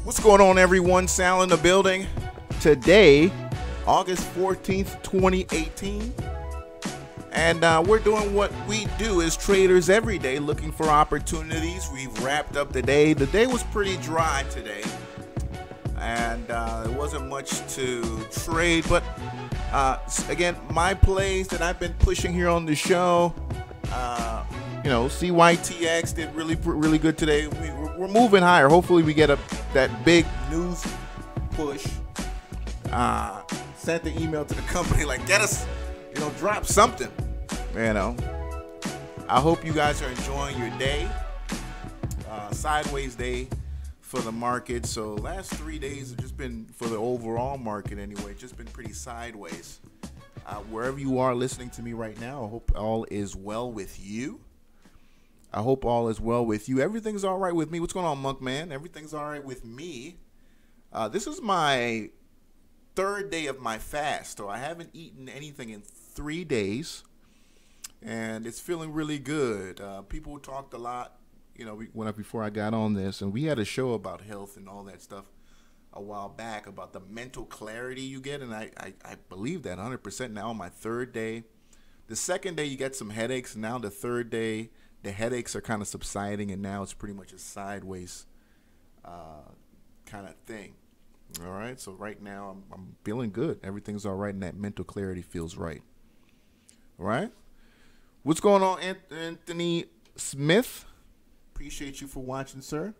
What's going on, everyone? Sal in the building. Today, August 14th, 2018. And we're doing what we do as traders every day, looking for opportunities. We've wrapped up the day. The day was pretty dry today. And there wasn't much to trade. But, again, my plays that I've been pushing here on the show, CYTX did really good today. We're moving higher. Hopefully we get that big news push. Sent the email to the company like, get us, drop something. I hope you guys are enjoying your day. Sideways day for the market. So last 3 days have just been, for the overall market anyway, just been pretty sideways. Wherever you are listening to me right now, I hope all is well with you. I hope all is well with you. Everything's all right with me. What's going on, Monk Man? Everything's all right with me. This is my third day of my fast, so I haven't eaten anything in 3 days, and it's feeling really good. People talked a lot, before I got on this, and we had a show about health and all that stuff a while back about the mental clarity you get, and I believe that 100% now on my third day. The second day you get some headaches, and now the third day the headaches are kind of subsiding, and now it's pretty much a sideways kind of thing. All right, so right now I'm feeling good. Everything's all right, and that mental clarity feels right. All right, what's going on, Anthony Smith? Appreciate you for watching, sir.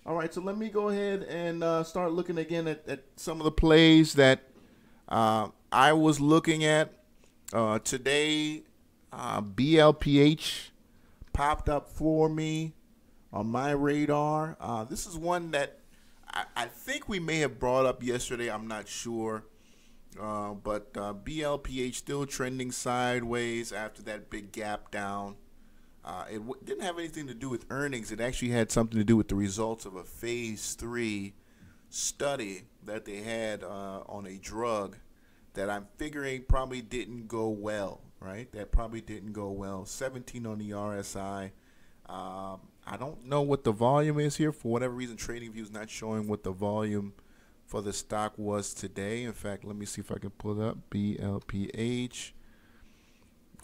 All right, so let me go ahead and start looking again at some of the plays that I was looking at today. BLPH popped up for me on my radar. This is one that I think we may have brought up yesterday. I'm not sure. But BLPH still trending sideways after that big gap down. It didn't have anything to do with earnings. It actually had something to do with the results of a phase 3 study that they had on a drug that I'm figuring probably didn't go well. Right, that probably didn't go well. 17 on the RSI. I don't know what the volume is here. For whatever reason, TradingView is not showing what the volume for the stock was today. In fact, let me see if I can pull it up. BLPH.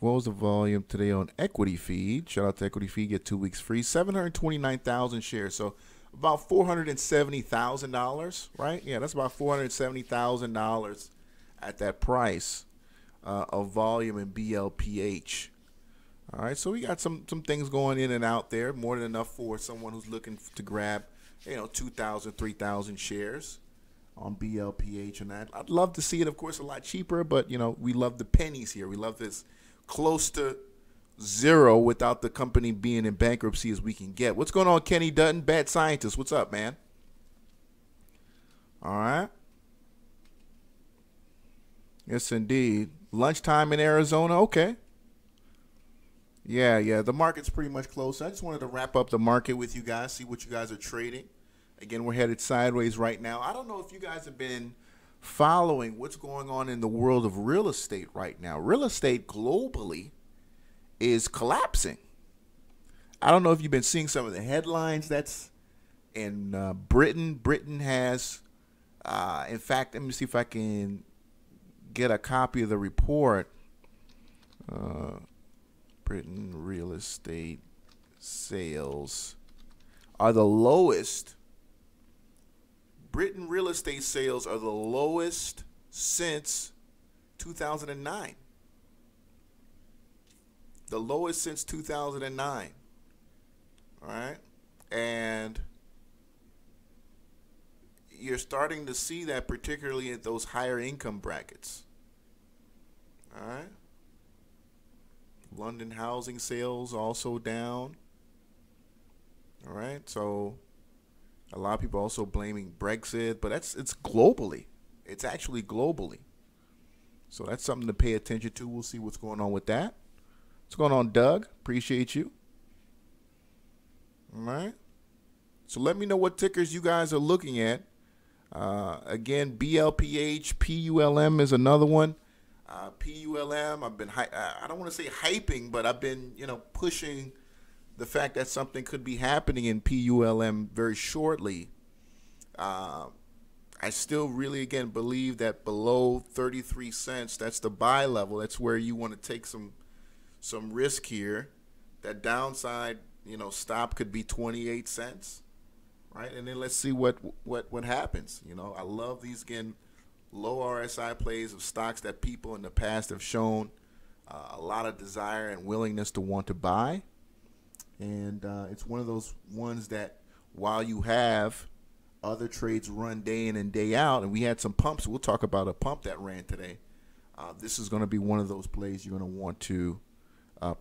What was the volume today on Equity Feed? Shout out to Equity Feed. Get 2 weeks free. 729,000 shares. So about $470,000, right? Yeah, that's about $470,000 at that price. Of volume in BLPH. All right, so we got some things going in and out there, more than enough for someone who's looking to grab, 2,000, 3,000 shares on BLPH, and I'd love to see it, of course, a lot cheaper, but we love the pennies here. We love this close to zero without the company being in bankruptcy as we can get. What's going on, Kenny Dutton, Bad Scientist? What's up, man? All right. Yes, indeed. Lunchtime in Arizona. Okay. Yeah. The market's pretty much closed. I just wanted to wrap up the market with you guys, see what you guys are trading. Again, we're headed sideways right now. I don't know if you guys have been following what's going on in the world of real estate right now. Real estate globally is collapsing. I don't know if you've been seeing some of the headlines that's in Britain. Britain has, in fact, let me see if I can get a copy of the report. Britain real estate sales are the lowest. Britain real estate sales are the lowest since 2009. The lowest since 2009. All right. And you're starting to see that particularly at those higher income brackets. All right. London housing sales also down. All right. So a lot of people also blaming Brexit, but it's globally. It's actually globally. So that's something to pay attention to. We'll see what's going on with that. What's going on, Doug? Appreciate you. All right. So let me know what tickers you guys are looking at. Again, BLPH, PULM is another one. PULM, I've been, I don't want to say hyping, but I've been, pushing the fact that something could be happening in PULM very shortly. Uh, I still really, again, believe that below 33 cents, that's the buy level. That's where you want to take some risk here. That downside, stop could be 28 cents, right? And then let's see what happens. I love these, again, low RSI plays of stocks that people in the past have shown a lot of desire and willingness to want to buy. And it's one of those ones that while you have other trades run day in and day out, and we had some pumps. We'll talk about a pump that ran today. This is going to be one of those plays you're going to want to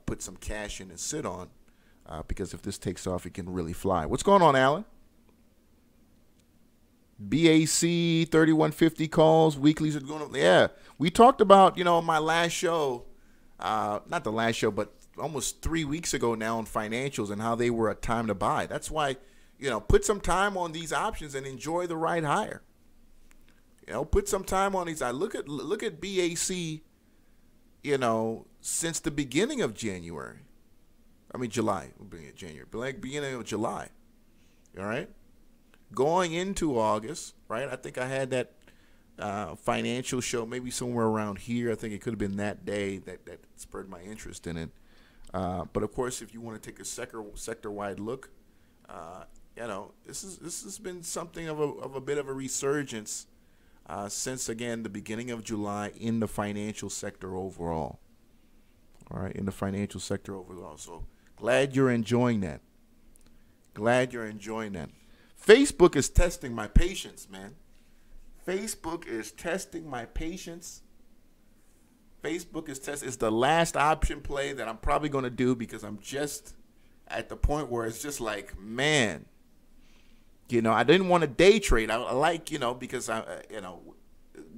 put some cash in and sit on because if this takes off, it can really fly. What's going on, Alan? BAC 3150 calls, weeklies are going up. Yeah, we talked about, my last show, not the last show, but almost 3 weeks ago now on financials and how they were a time to buy. That's why, put some time on these options and enjoy the ride higher. Put some time on these. I look at BAC, since the beginning of January. I mean July. We'll bring it January, but like beginning of July. All right. Going into August, right? I think I had that financial show maybe somewhere around here. I think it could have been that day that spurred my interest in it. But of course, if you want to take a sector-wide look, this has been something of a bit of a resurgence since, again, the beginning of July in the financial sector overall. All right, in the financial sector overall. So glad you're enjoying that. Facebook is testing my patience, man. Facebook is testing my patience. It's the last option play that I'm probably going to do because I'm just at the point where it's just like, man, I didn't want to day trade. I like, because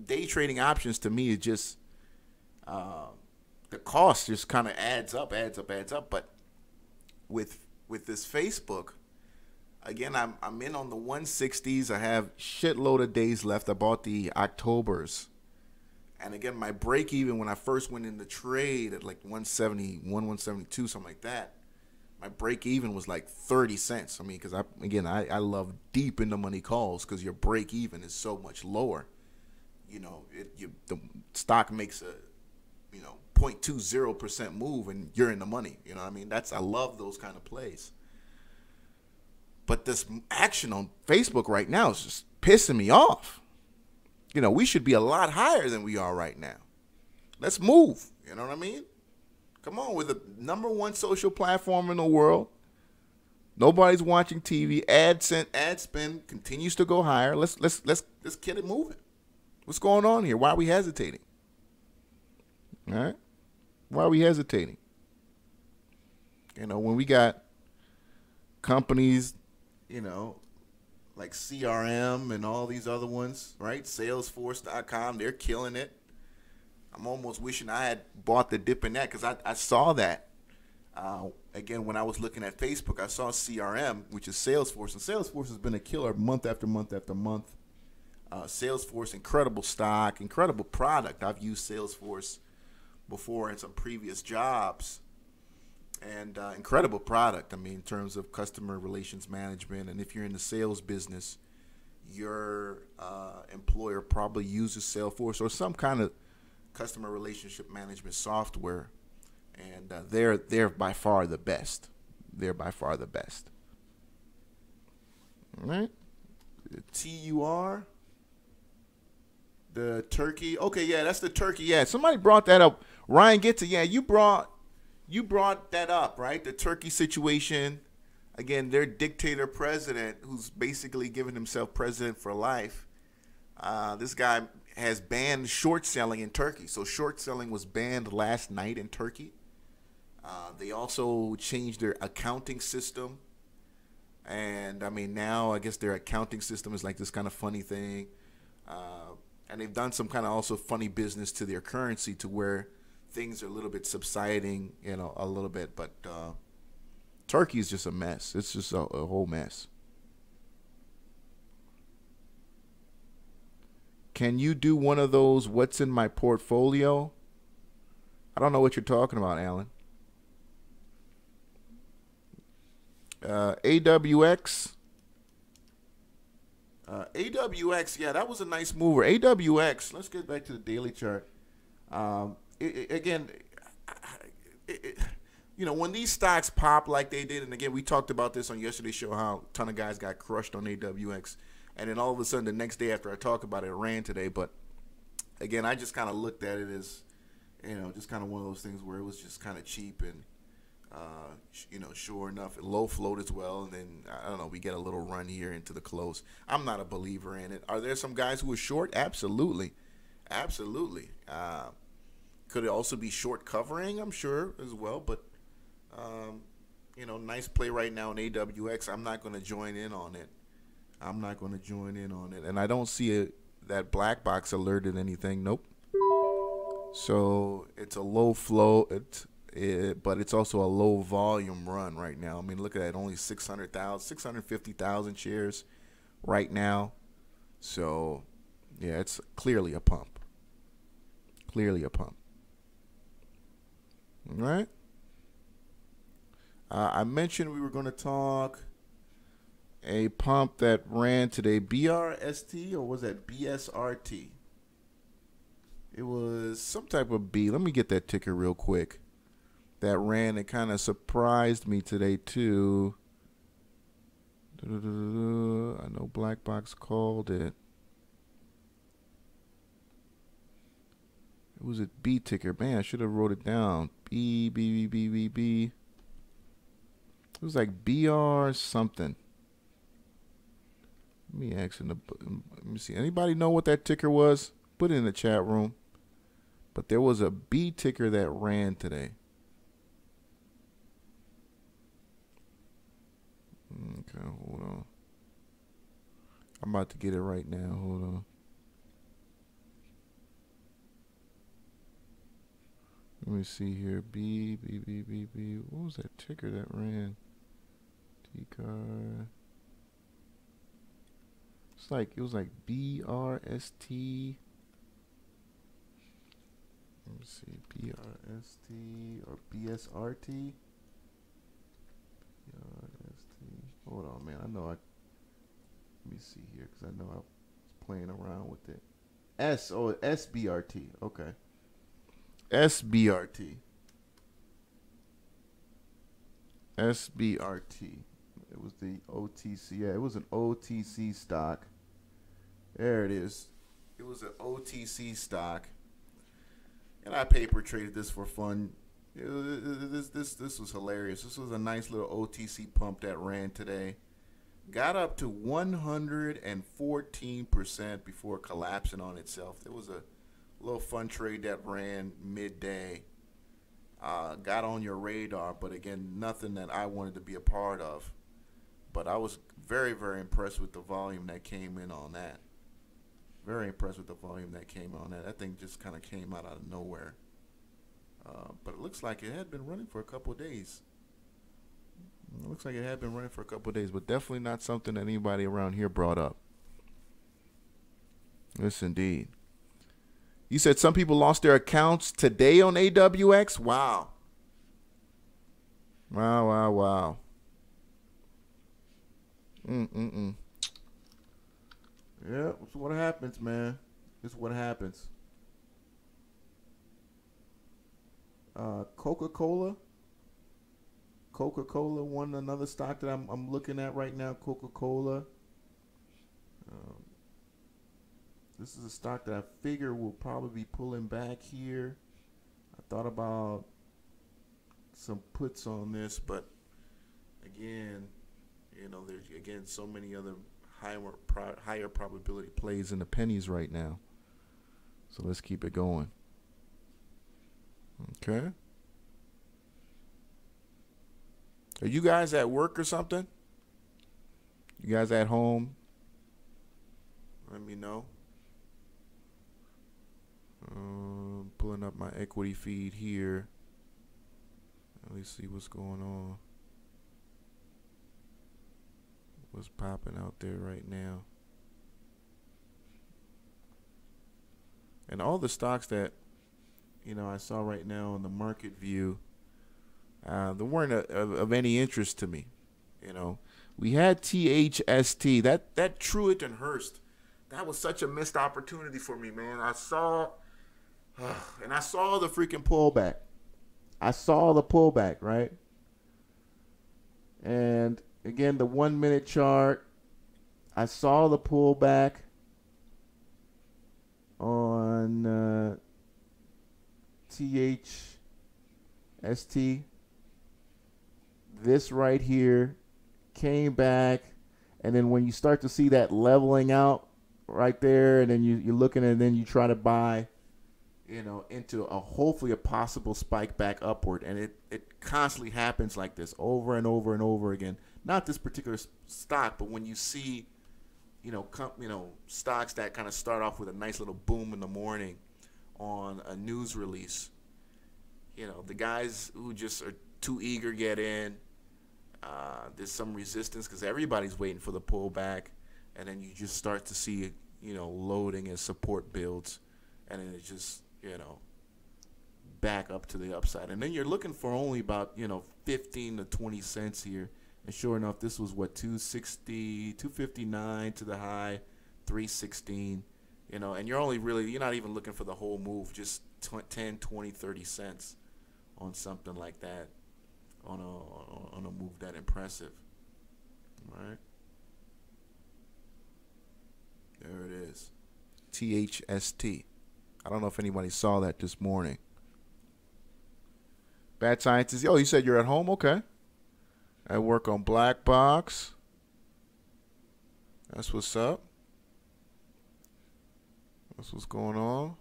day trading options to me is just, the cost just kind of adds up. But with this Facebook, again, I'm in on the 160s. I have shitload of days left. I bought the Octobers. And again, my break even when I first went in the trade at like 171, 172, something like that, my break even was like 30 cents. I mean, because I love deep in the money calls because your break even is so much lower. The stock makes a 0.20% move and you're in the money. I love those kind of plays. But this action on Facebook right now is just pissing me off. We should be a lot higher than we are right now. Let's move. You know what I mean? Come on, we're the number one social platform in the world. Nobody's watching TV. Ad spend continues to go higher. Let's get it moving. What's going on here? Why are we hesitating? All right? Why are we hesitating? When we got companies, like CRM and all these other ones, right? Salesforce.com, they're killing it. I'm almost wishing I had bought the dip in that because I saw that. Again, when I was looking at Facebook, I saw CRM, which is Salesforce. And Salesforce has been a killer month after month after month. Salesforce, incredible stock, incredible product. I've used Salesforce before in some previous jobs. And incredible product, in terms of customer relations management. And if you're in the sales business, your employer probably uses Salesforce or some kind of customer relationship management software. And they're by far the best. All right. TUR. The turkey. Okay, yeah, that's the turkey. Yeah, somebody brought that up. Ryan gets it. Yeah, you brought that up, right? The Turkey situation. Again, their dictator president, who's basically given himself president for life. This guy has banned short selling in Turkey. So short selling was banned last night in Turkey. They also changed their accounting system. And, now I guess their accounting system is like this kind of funny thing. And they've done some kind of also funny business to their currency to where things are a little bit subsiding, a little bit. But Turkey is just a mess. It's just a whole mess. Can you do one of those what's in my portfolio? I don't know what you're talking about, Alan. AWX. AWX, yeah, that was a nice mover. AWX, let's get back to the daily chart. Again, when these stocks pop like they did, and again, we talked about this on yesterday's show, how a ton of guys got crushed on AWX. And then all of a sudden, the next day after I talk about it, it ran today. But again, I just kind of looked at it as, just kind of one of those things where it was just kind of cheap and, sure enough, low float as well. And then, I don't know, we get a little run here into the close. I'm not a believer in it. Are there some guys who are short? Absolutely. Absolutely. Could it also be short covering? I'm sure as well. But, nice play right now in AWX. I'm not going to join in on it. And I don't see that black box alerted anything. Nope. So it's a low flow, but it's also a low volume run right now. I mean, look at that, only 650,000 shares right now. So, yeah, it's clearly a pump. All right. I mentioned we were going to talk a pump that ran today, BRST, or was that BSRT? It was some type of B. Let me get that ticker real quick. That ran, it kind of surprised me today too. I know Black Box called it. It was a B ticker. Man, I should have wrote it down. B. It was like BR something. Let me see. Anybody know what that ticker was? Put it in the chat room. But there was a B ticker that ran today. Okay, hold on. I'm about to get it right now. Hold on. Let me see here. B. What was that ticker that ran? T-car. It was like BRST. Let me see, BRST or BSRT. BRST. Hold on, man. Let me see here, because I know I was playing around with it. SBRT. Okay. SBRT. It was the OTC. Yeah, it was an OTC stock. There it is. It was an OTC stock. And I paper traded this for fun. This was hilarious. This was a nice little OTC pump that ran today. Got up to 114% before collapsing on itself. It was a little fun trade that ran midday. Got on your radar, but again, nothing that I wanted to be a part of. But I was very, very impressed with the volume that came in on that. That thing just kind of came out of nowhere. But it looks like it had been running for a couple of days. But definitely not something that anybody around here brought up. Yes, indeed. You said some people lost their accounts today on AWX? Wow. Wow. Yeah, it's what happens, man. It's what happens. Coca-Cola, one another stock that I'm looking at right now. Coca-Cola. This is a stock that I figure will probably be pulling back here. I thought about some puts on this, but again, there's so many other higher probability plays in the pennies right now. So let's keep it going. Okay. Are you guys at work or something? You guys at home? Let me know. Pulling up my equity feed here. Let me see what's going on. What's popping out there right now. And all the stocks that, I saw right now in the market view, they weren't of any interest to me. We had THST. That Truitt and Hurst. That was such a missed opportunity for me, man. I saw the freaking pullback. I saw the pullback, right? And again, the 1 minute chart. I saw the pullback on THST. This right here came back, and then when you start to see that leveling out right there, and then you're looking, and then you try to buy, into hopefully a possible spike back upward, and it constantly happens like this over and over and over again. Not this particular stock, but when you see, stocks that kind of start off with a nice little boom in the morning on a news release, the guys who just are too eager to get in, there's some resistance because everybody's waiting for the pullback, and then you just start to see, loading as support builds, and then it just, back up to the upside. And then you're looking for only about, 15 to 20 cents here. And sure enough, this was what, 260, 259 to the high, 316, and you're not even looking for the whole move, just 10, 20, 30 cents on something like that, on a move that impressive. All right. There it is. THST. I don't know if anybody saw that this morning. Bad Scientist. Oh, you said you're at home? Okay. I work on Black Box. That's what's up. That's what's going on.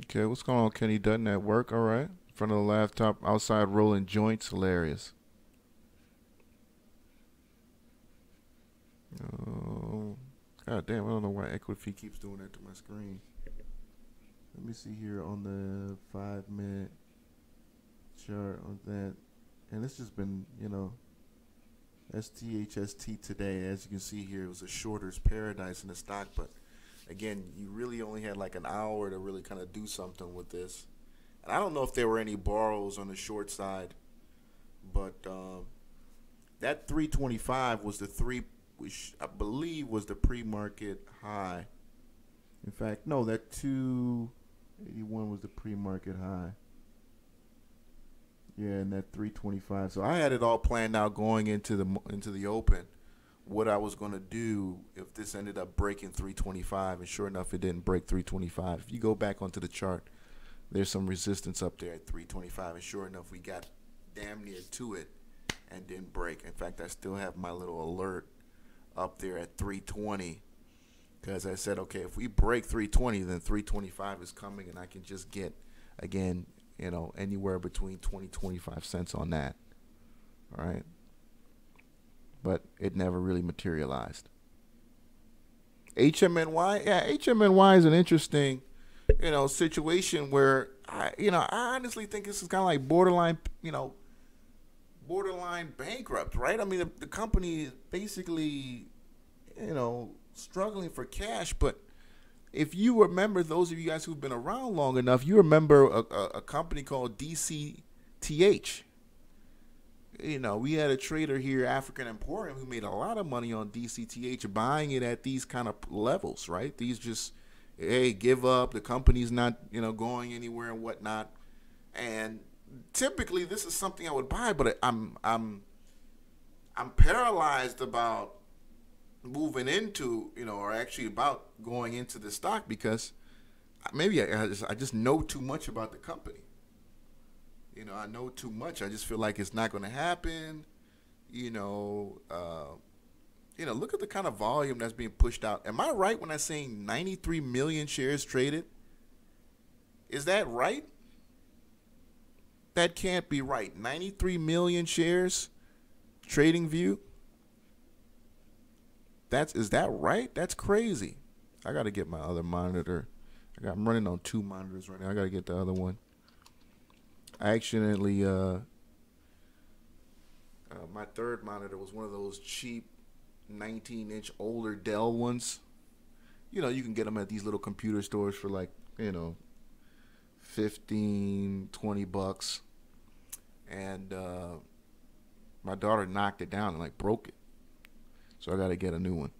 Okay, what's going on, Kenny Dutton at work? All right. In front of the laptop, outside rolling joints. Hilarious. Oh, God damn, I don't know why Equity keeps doing that to my screen. Let me see here on the 5-minute chart on that. And it's just been, STHST today. As you can see here, it was a shorter's paradise in the stock. But, again, you really only had like an hour to really kind of do something with this. And I don't know if there were any borrows on the short side. But that 325 was which I believe was the pre-market high. In fact, no, that 281 was the pre-market high. Yeah, and that 325. So I had it all planned out going into the open, what I was going to do if this ended up breaking 325. And sure enough, it didn't break 325. If you go back onto the chart, there's some resistance up there at 325. And sure enough, we got damn near to it and didn't break. In fact, I still have my little alert up there at 320, because I said, okay, if we break 320, then 325 is coming, and I can just get, again, anywhere between 20-25 cents on that. All right. But it never really materialized. HMNY, yeah, HMNY is an interesting, situation where I honestly think this is kind of like borderline bankrupt, right? I mean, the company is basically, struggling for cash. But if you remember, those of you guys who've been around long enough, you remember a company called DCTH. We had a trader here, African Emporium, who made a lot of money on DCTH, buying it at these kind of levels, right? These just, hey, give up. The company's not, going anywhere and whatnot. And typically, this is something I would buy, but I'm paralyzed about moving into, or actually about going into the stock, because maybe I just know too much about the company. I know too much. I just feel like it's not going to happen. Look at the kind of volume that's being pushed out. Am I right when I'm saying 93 million shares traded? Is that right? That can't be right. 93 million shares, trading view. Is that right? That's crazy. I got to get my other monitor. I'm running on 2 monitors right now. I got to get the other one. I accidentally, my third monitor was one of those cheap 19-inch older Dell ones. You can get them at these little computer stores for like, $15, $20. And My daughter knocked it down and like broke it. So I got to get a new one.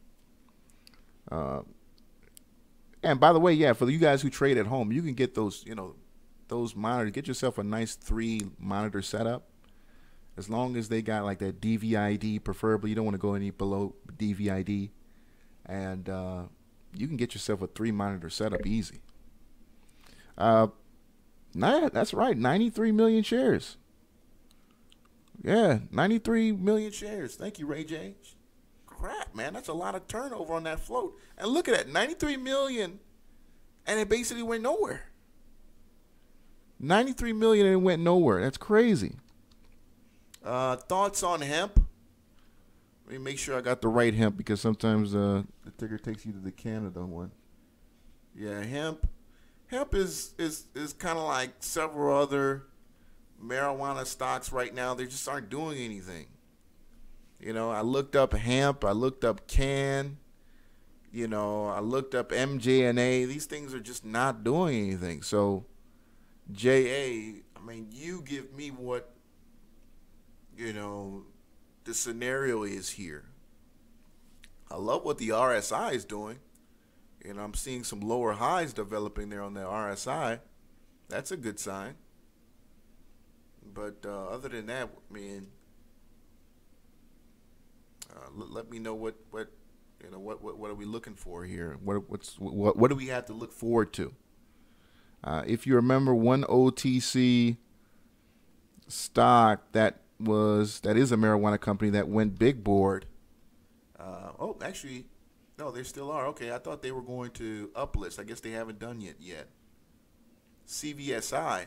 And by the way, yeah, for you guys who trade at home, you can get those, those monitors. Get yourself a nice 3 monitor setup. As long as they got like that DVI-D, preferably. You don't want to go any below DVI-D. And you can get yourself a 3 monitor setup easy. That's right, 93 million shares. Yeah, 93 million shares. Thank you, Ray J. Crap, man, that's a lot of turnover on that float. And look at that, 93 million, and it basically went nowhere. 93 million and it went nowhere. That's crazy. Thoughts on hemp? Let me make sure I got the right hemp, because sometimes the ticker takes you to the Canada one. Yeah, hemp. Hemp is kind of like several other marijuana stocks right now. They just aren't doing anything. I looked up hemp. I looked up can. I looked up MJNA. These things are just not doing anything. So, JA, I mean, you give me what, the scenario is here. I love what the RSI is doing. I'm seeing some lower highs developing there on the RSI. That's a good sign. But other than that, I mean, let me know what are we looking for here? What do we have to look forward to? If you remember, one OTC stock that is a marijuana company that went big board. Oh, actually, no, they still are. Okay, I thought they were going to uplist. I guess they haven't done it yet. CVSI.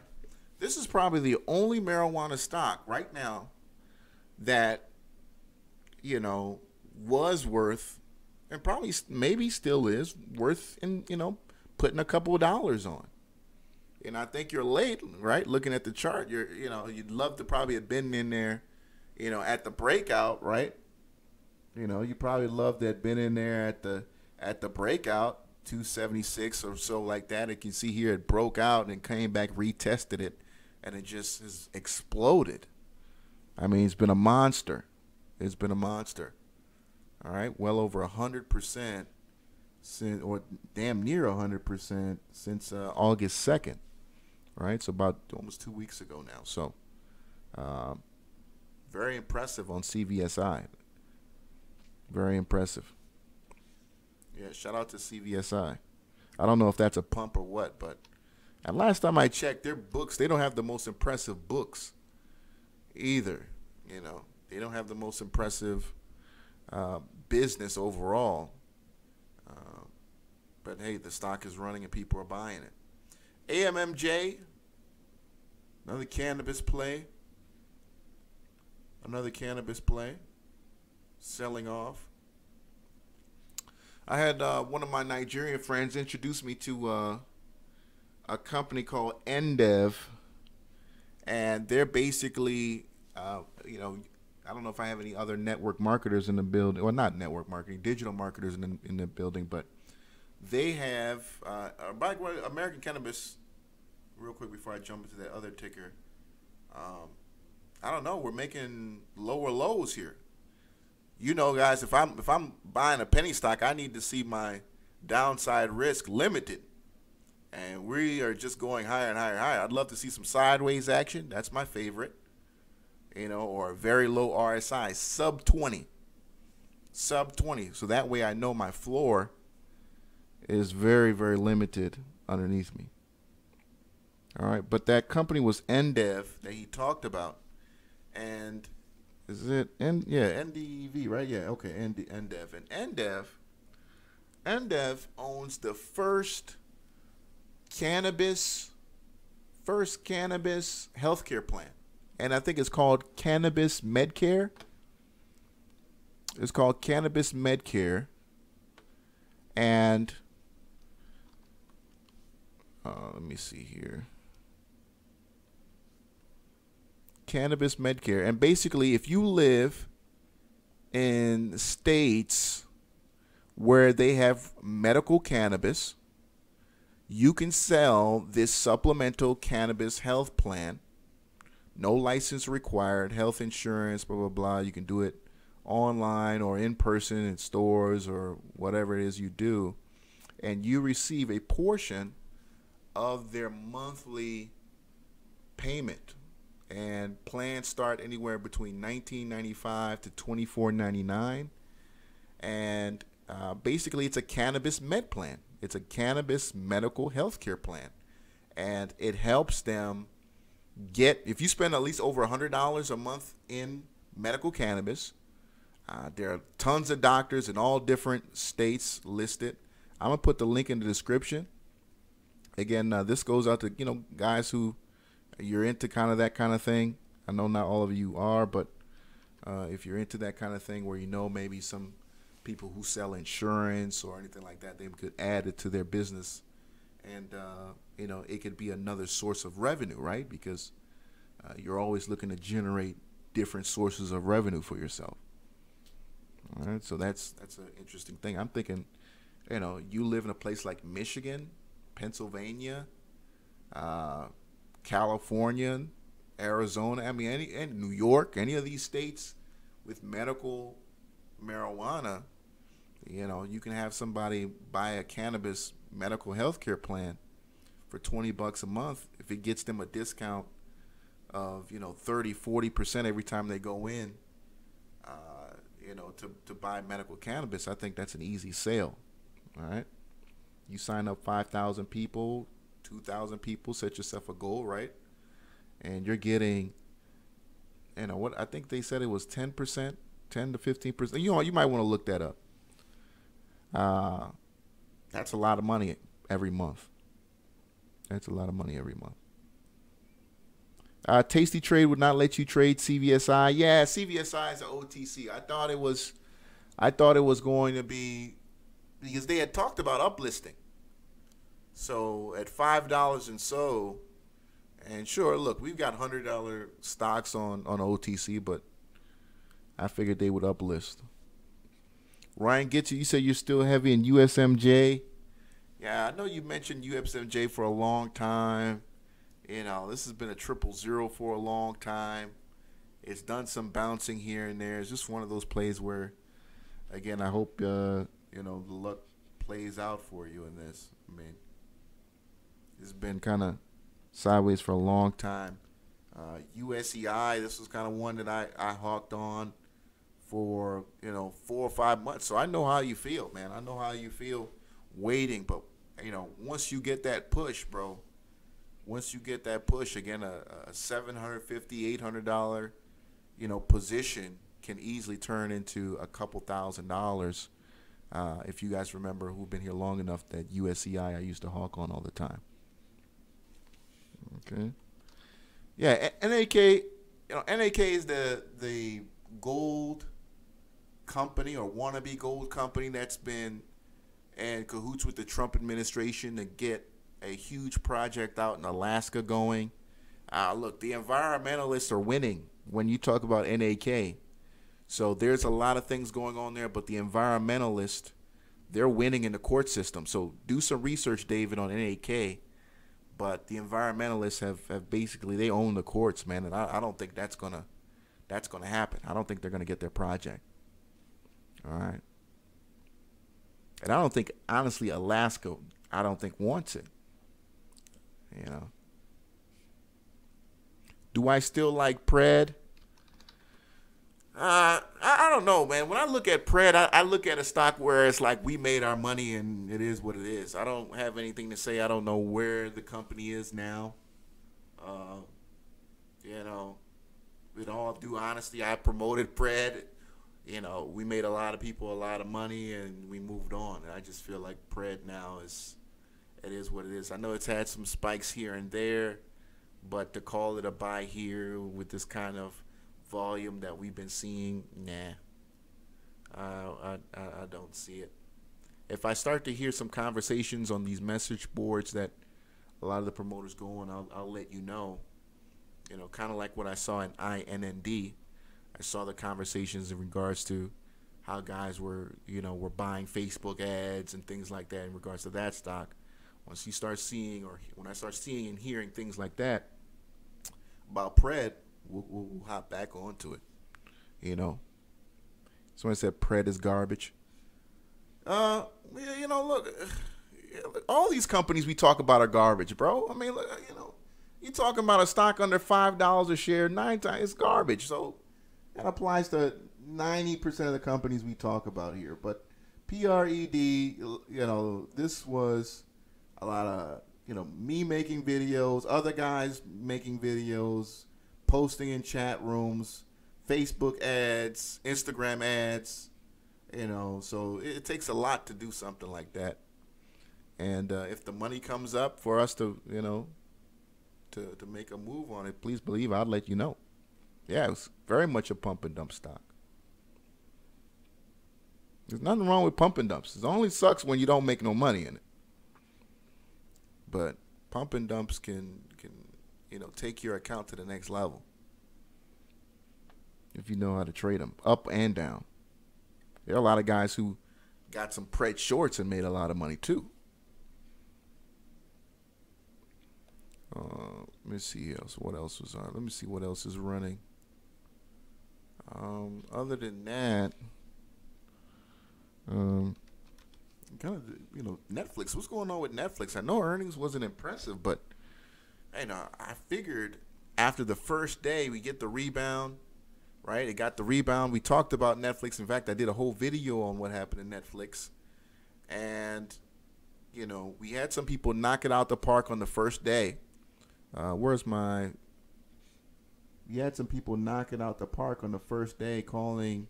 This is probably the only marijuana stock right now that, was worth, and probably maybe still is worth, putting a couple of dollars on. And I think you're late, right? Looking at the chart, you'd love to probably have been in there, at the breakout, right? You probably love to have been in there at the breakout, 276 or so like that. You can see here it broke out and came back, retested it, and it just has exploded. I mean, it's been a monster. It's been a monster. All right, well over 100% since, or damn near 100% since August 2nd. All right, so about almost 2 weeks ago now. So, very impressive on CVSI. Very impressive. Yeah, shout out to CVSI. I don't know if that's a pump or what, but and last time I checked, their books, they don't have the most impressive books either. They don't have the most impressive business overall. But hey, the stock is running and people are buying it. AMMJ, another cannabis play. Another cannabis play. Selling off. I had one of my Nigerian friends introduce me to a company called NDEV, and they're basically, I don't know if I have any other network marketers in the building, or not network marketing, digital marketers in the building, but they have, by the way, American Cannabis, real quick before I jump into that other ticker, I don't know, we're making lower lows here. Guys, if I'm buying a penny stock, I need to see my downside risk limited. And we are just going higher and higher and higher. I'd love to see some sideways action. That's my favorite. Or a very low RSI, sub 20. Sub 20. So that way I know my floor is very, very limited underneath me. All right. But that company was NDEV that he talked about. And is it NDV, right? Yeah, okay, NDEV. And NDEV owns the first cannabis healthcare plan. And I think it's called Cannabis Medcare. It's called Cannabis Medcare. And let me see here. Cannabis Medcare. And basically, if you live in states where they have medical cannabis, you can sell this supplemental cannabis health plan No license required. Health insurance, blah blah blah. You can do it online or in person in stores or whatever it is you do, and you receive a portion of their monthly payment. And plans start anywhere between $19.95 to $24.99, and basically it's a cannabis med plan. It's a cannabis medical health care plan, and it helps them get, if you spend at least over $100 a month in medical cannabis. There are tons of doctors in all different states listed. I'm gonna put the link in the description. Again, this goes out to guys who you're into kind of that kind of thing. I know not all of you are, but if you're into that kind of thing where maybe some people who sell insurance or anything like that, they could add it to their business, and it could be another source of revenue, right? Because you're always looking to generate different sources of revenue for yourself. All right, so that's an interesting thing. I'm thinking, you live in a place like Michigan, Pennsylvania, California, Arizona, I mean, and New York, any of these states with medical marijuana, you can have somebody buy a cannabis medical health care plan for $20 a month. If it gets them a discount of 30-40% every time they go in, to buy medical cannabis, I think that's an easy sale. All right, you sign up 5,000 people, 2,000 people, set yourself a goal, right? And you're getting, what I think they said it was 10%, 10 to 15%. You might want to look that up. That's a lot of money every month. That's a lot of money every month. Tasty Trade would not let you trade CVSI. Yeah, CVSI is an OTC. I thought it was going to be, because they had talked about uplisting. So at $5 and so, and sure, look, we've got $100 stocks on OTC, but I figured they would uplist. Ryan Gitcher, you said you're still heavy in USMJ. Yeah, I know you mentioned USMJ for a long time. This has been a 000 for a long time. It's done some bouncing here and there. It's just one of those plays where, again, I hope the luck plays out for you in this. I mean, it's been kind of sideways for a long time. USEI, this was kind of one that I hawked on for 4 or 5 months. So I know how you feel, man. I know how you feel waiting. But once you get that push, bro. Once you get that push, again, a $750, $800, position can easily turn into a couple $1,000. If you guys remember who've been here long enough, that USEI I used to hawk on all the time. Okay. Yeah, NAK. NAK is the gold company or wannabe gold company that's been in cahoots with the Trump administration to get a huge project out in Alaska going. Look, the environmentalists are winning when you talk about NAK. So there's a lot of things going on there, but the environmentalists, they're winning in the court system. So do some research, David, on NAK. But the environmentalists have basically, they own the courts, man, and I don't think that's gonna happen. I don't think they're gonna get their project. All right. And I don't think, honestly, Alaska, I don't think wants it. Do I still like Pred? I don't know, man. When I look at Pred, I look at a stock where it's like we made our money and it is what it is. I don't have anything to say. I don't know where the company is now. With all due honesty, I promoted Pred. We made a lot of people a lot of money and we moved on. And I just feel like Pred now it is what it is. I know it's had some spikes here and there, but to call it a buy here with this kind of volume that we've been seeing, nah. I don't see it. If I start to hear some conversations on these message boards that a lot of the promoters go on, I'll let you know. Kind of like what I saw in INND. I saw the conversations in regards to how guys were buying Facebook ads and things like that in regards to that stock. Once you start seeing, or when I start seeing and hearing things like that, about Pred, we'll hop back onto it. You know, someone said Pred is garbage. You know, look, all these companies we talk about are garbage, bro. I mean, look, you know, you talking about a stock under $5 a share, 9 times, it's garbage. So that applies to 90% of the companies we talk about here. But PRED, you know, this was a lot of, you know, me making videos, other guys making videos, posting in chat rooms, Facebook ads, Instagram ads, you know. So it takes a lot to do something like that. And if the money comes up for us to, you know, to make a move on it, please believe I'll let you know. Yeah, it's very much a pump and dump stock. There's nothing wrong with pump and dumps. It only sucks when you don't make no money in it. But pump and dumps can you know, take your account to the next level if you know how to trade them up and down. There are a lot of guys who got some Pred shorts and made a lot of money too. Let me see else. What else was on? Let me see what else is running. Other than that, kind of, you know, Netflix. What's going on with Netflix? I know earnings wasn't impressive, but you know, I figured after the first day we get the rebound, right? It got the rebound. We talked about Netflix. In fact, I did a whole video on what happened in Netflix, and you know, we had some people knock it out the park on the first day. We had some people knock it out the park on the first day, calling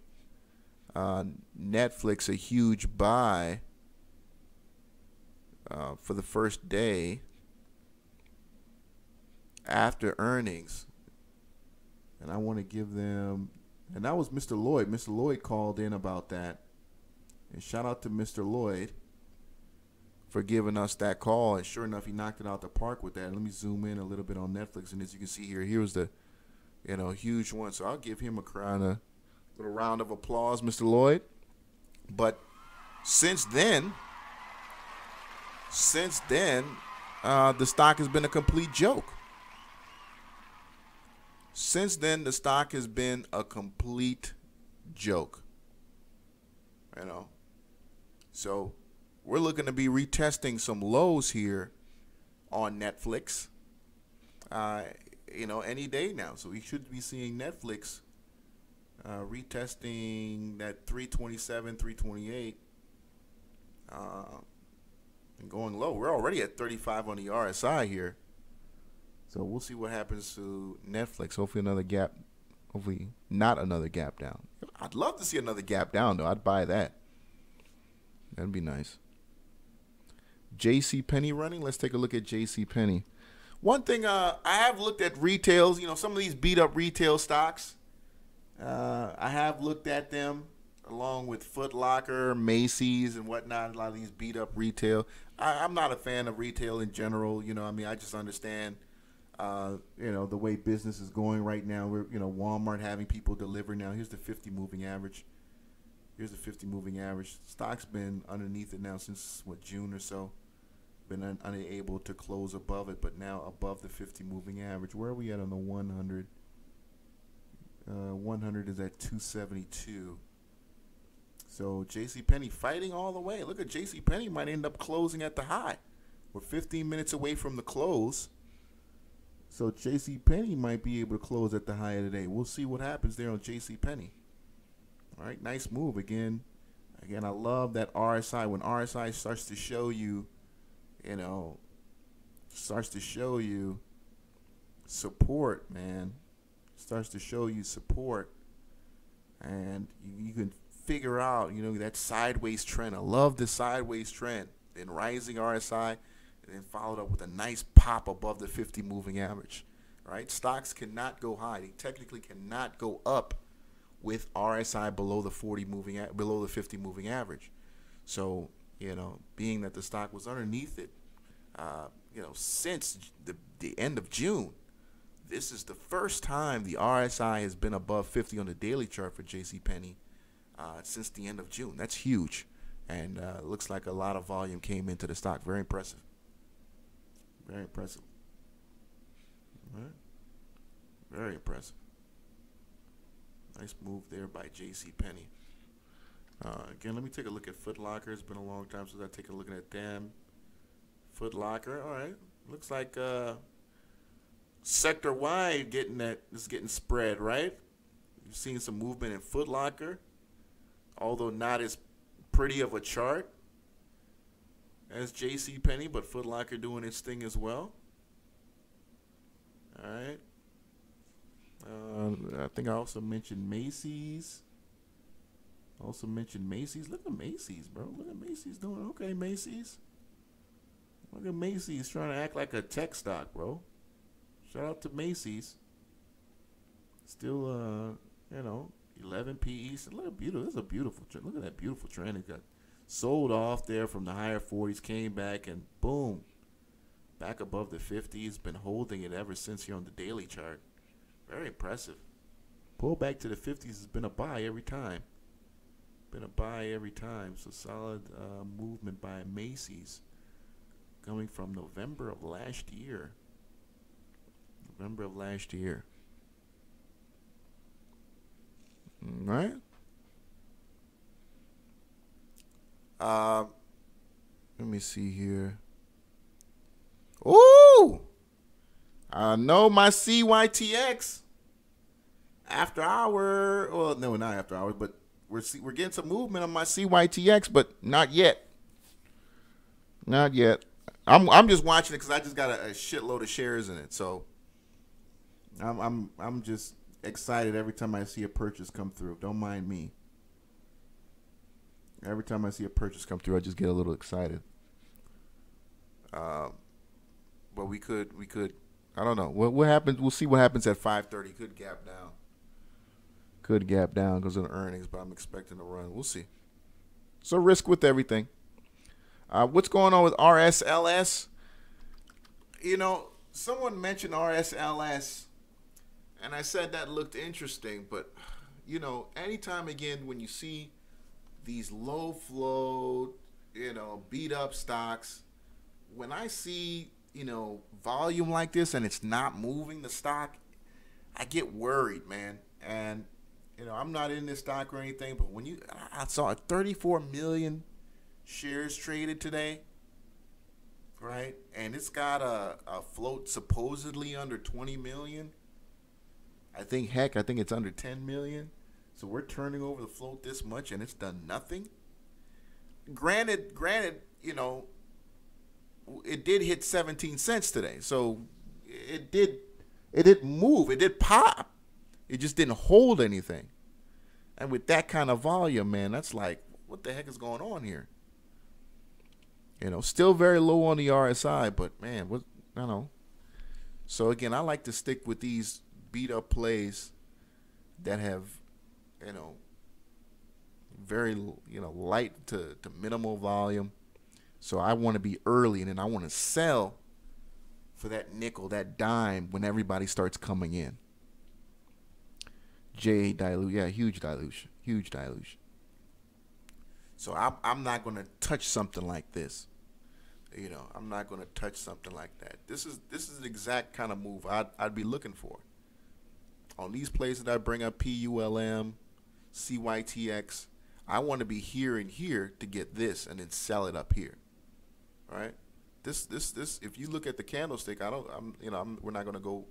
Netflix a huge buy for the first day after earnings. And I want to give them, and that was Mr. Lloyd. Mr. Lloyd called in about that. And shout out to Mr. Lloyd for giving us that call. And sure enough, he knocked it out the park with that. Let me zoom in a little bit on Netflix. And as you can see here, here's the, you know, huge one. So I'll give him a little round of applause, Mr. Lloyd. But since then, the stock has been a complete joke. Since then, the stock has been a complete joke. You know, so we're looking to be retesting some lows here on Netflix, you know, any day now. So we should be seeing Netflix retesting that 327, 328, and going low. We're already at 35 on the RSI here. So we'll see what happens to Netflix. Hopefully another gap. Hopefully not another gap down. I'd love to see another gap down, though. I'd buy that. That'd be nice. JCPenney running. Let's take a look at JCPenney. One thing, I have looked at retails. You know, some of these beat up retail stocks. I have looked at them along with Foot Locker, Macy's, and whatnot. A lot of these beat up retail. I'm not a fan of retail in general. You know, I mean, I just understand, you know, the way business is going right now. We're, you know, Walmart having people deliver now. Here's the 50 moving average. Here's the 50 moving average. Stock's been underneath it now since, what, June or so. Been unable to close above it, but now above the 50 moving average. Where are we at on the 100? 100 is at 272. So JCPenney fighting all the way. Look at JCPenney might end up closing at the high. We're 15 minutes away from the close. So JCPenney might be able to close at the high of the day. We'll see what happens there on JCPenney. All right, nice move. Again, I love that RSI. When RSI starts to show you, you know, starts to show you support, man. Starts to show you support. And you can figure out, you know, that sideways trend. I love the sideways trend. Then rising RSI, and then followed up with a nice pop above the 50 moving average. Right? Stocks cannot go high. They technically cannot go up with RSI below the 50 moving average. So, you know, being that the stock was underneath it, you know, since the end of June, this is the first time the RSI has been above 50 on the daily chart for JCPenney since the end of June. That's huge. And it looks like a lot of volume came into the stock. Very impressive. Very impressive. All right. Very impressive. Nice move there by J.C. Penney. Again, let me take a look at Foot Locker. It's been a long time since I take a look at them. Foot Locker. All right. Looks like sector wide is getting spread, right? You've seen some movement in Foot Locker, although not as pretty of a chart as J.C. Penney, but Foot Locker doing its thing as well. All right. I think I also mentioned Macy's. Look at Macy's, bro. Look at Macy's doing okay. Macy's. Look at Macy's trying to act like a tech stock, bro. Shout out to Macy's. Still, 11 PE. So look at beautiful. This is a beautiful trend. Look at that beautiful trend. It got sold off there from the higher 40s, came back, and boom, back above the 50s. Been holding it ever since here on the daily chart. Very impressive. Pull back to the 50s has been a buy every time. So solid movement by Macy's coming from November of last year. All right. Let me see here. Ooh! I know my CYTX after hour. Well, no, not after hours, but we're getting some movement on my CYTX, but not yet. I'm just watching it because I just got a shitload of shares in it, so I'm just excited every time I see a purchase come through. Don't mind me. Every time I see a purchase come through, I just get a little excited. But we could. I don't know. What happens? We'll see what happens at 5:30. Could gap down because of the earnings, but I'm expecting to run. We'll see. So risk with everything. What's going on with RSLS? Someone mentioned RSLS, and I said that looked interesting, but anytime again when you see these low flow, beat up stocks, when I see volume like this and it's not moving the stock, I get worried, man. And I'm not in this stock or anything, but when I saw 34 million shares traded today, right? And it's got a float supposedly under 20 million. I think it's under 10 million. So we're turning over the float this much and it's done nothing. Granted, it did hit 17 cents today. So it did move. It did pop. It just didn't hold anything. And with that kind of volume, man, that's like, what the heck is going on here? Still very low on the RSI, but man, I don't know. So again, I like to stick with these beat up plays that have, very, light to minimal volume. So I want to be early, and then I want to sell for that nickel, that dime when everybody starts coming in. Huge dilution. So I'm not going to touch something like this. I'm not going to touch something like that. This is the exact kind of move I'd be looking for. On these plays that I bring up, PULM, CYTX, I want to be here and here to get this and then sell it up here. All right? This if you look at the candlestick, we're not going to go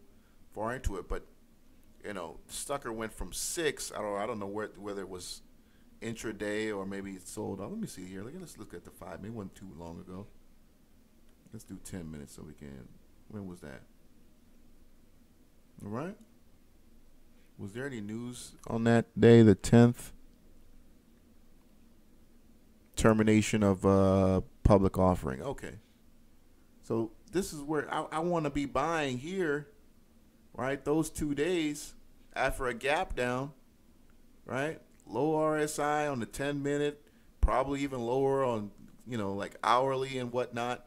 far into it, but Stucker went from 6. I don't know whether it was intraday or maybe it sold. Let me see here. Let's look at the 5. Maybe it wasn't too long ago. Let's do 10 minutes so we can. When was that? All right. Was there any news on that day, the 10th? Termination of public offering. Okay. So this is where I want to be buying here, right? Those 2 days after a gap down, right? Low RSI on the 10-minute, probably even lower on, like hourly and whatnot.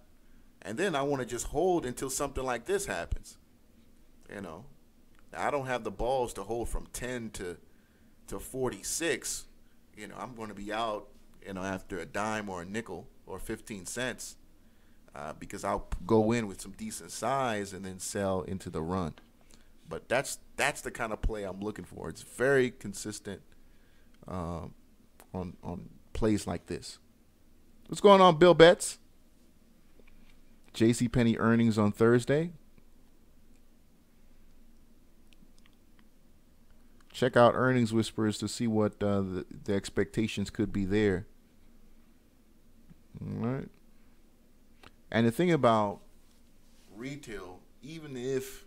And then I want to just hold until something like this happens. I don't have the balls to hold from 10 to 46. I'm going to be out, after a dime or a nickel or 15 cents because I'll go in with some decent size and then sell into the run. But that's the kind of play I'm looking for. It's very consistent on plays like this. What's going on, Bill Betts? JCPenney earnings on Thursday. Check out Earnings Whisperers to see what the expectations could be there. All right. And the thing about retail, even if,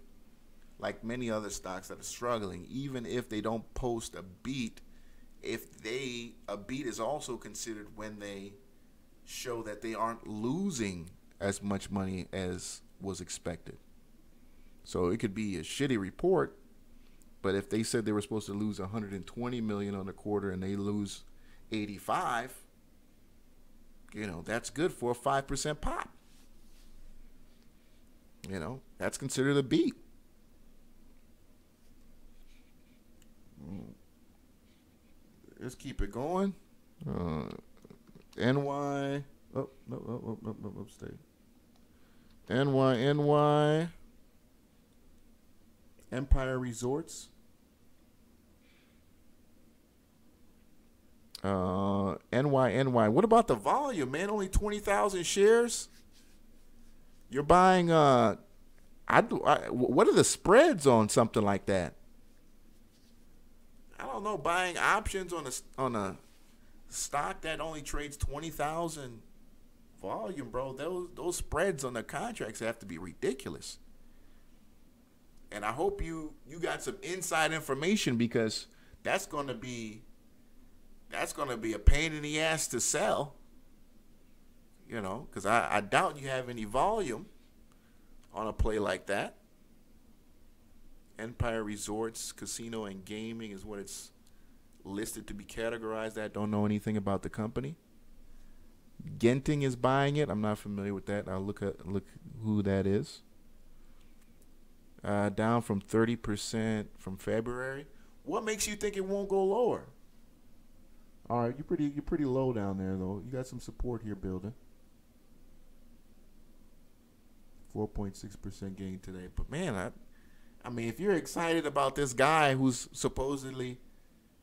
like many other stocks that are struggling, even if they don't post a beat, a beat is also considered when they show that they aren't losing as much money as was expected. So it could be a shitty report, but if they said they were supposed to lose 120 million on the quarter and they lose 85, that's good for a 5% pop. That's considered a beat. Let's keep it going. NY. Oh, no, stay. NY. Empire Resorts. NY. What about the volume, man? Only 20,000 shares. You're buying. What are the spreads on something like that? I don't know. Buying options on a stock that only trades 20,000 volume, bro. Those spreads on the contracts have to be ridiculous. And I hope you got some inside information, because that's gonna be a pain in the ass to sell. Because I doubt you have any volume on a play like that. Empire Resorts, Casino and Gaming is what it's listed to be categorized at. Don't know anything about the company. Genting is buying it. I'm not familiar with that. I'll look who that is. Down from 30% from February. What makes you think it won't go lower? All right, you're pretty low down there though. You got some support here building. 4.6% gain today. But man, I mean, if you're excited about this guy who's supposedly,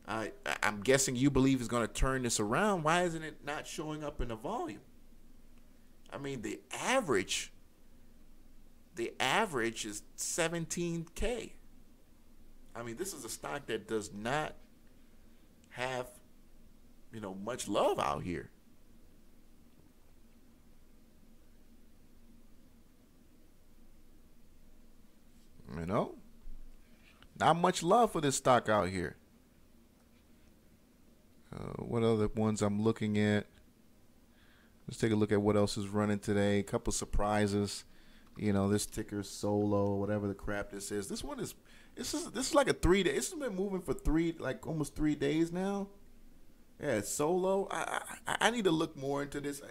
I'm guessing you believe is going to turn this around, why isn't it not showing up in the volume? I mean, the average is 17K. I mean, this is a stock that does not have, much love out here. Not much love for this stock out here. What other ones I'm looking at? Let's take a look at what else is running today. A couple surprises. This ticker Solo, whatever the crap this is. This is like a 3 day. This has been moving for almost 3 days now. Yeah, it's Solo. I need to look more into this.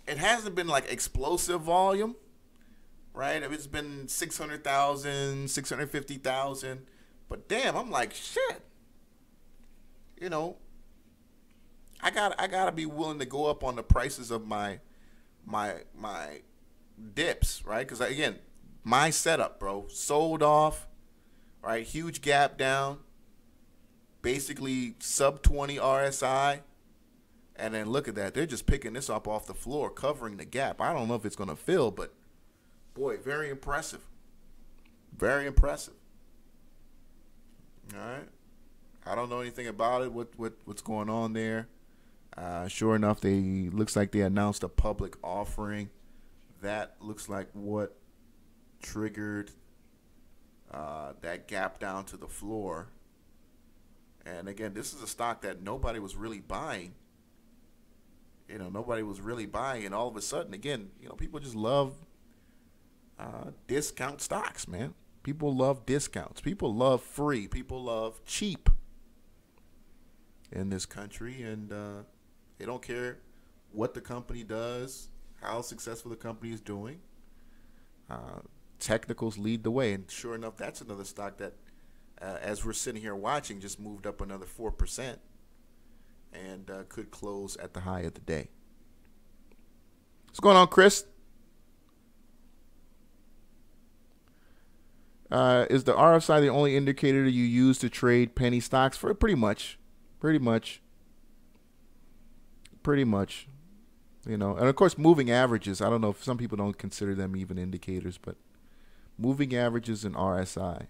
It hasn't been like explosive volume, right? It's been 600,000, 650,000. But damn, I'm like, shit. I gotta be willing to go up on the prices of my dips, right? Because again, my setup, bro, sold off, right? Huge gap down, basically sub 20 RSI, and then look at that. They're just picking this up off the floor, covering the gap. I don't know if it's gonna fill, but boy, very impressive. Very impressive. All right. I don't know anything about it. What's going on there? Sure enough, looks like they announced a public offering. That looks like what triggered that gap down to the floor. And again, this is a stock that nobody was really buying. Nobody was really buying, and all of a sudden, again, people just love discount stocks, man. People love discounts. People love free. People love cheap in this country, and they don't care what the company does, how successful the company is doing. Technicals lead the way, and sure enough, that's another stock that, as we're sitting here watching, just moved up another 4% and could close at the high of the day. What's going on, Chris? Is the RSI the only indicator you use to trade penny stocks? For pretty much, pretty much, pretty much. And of course, moving averages. I don't know if some people don't consider them even indicators, but moving averages and RSI.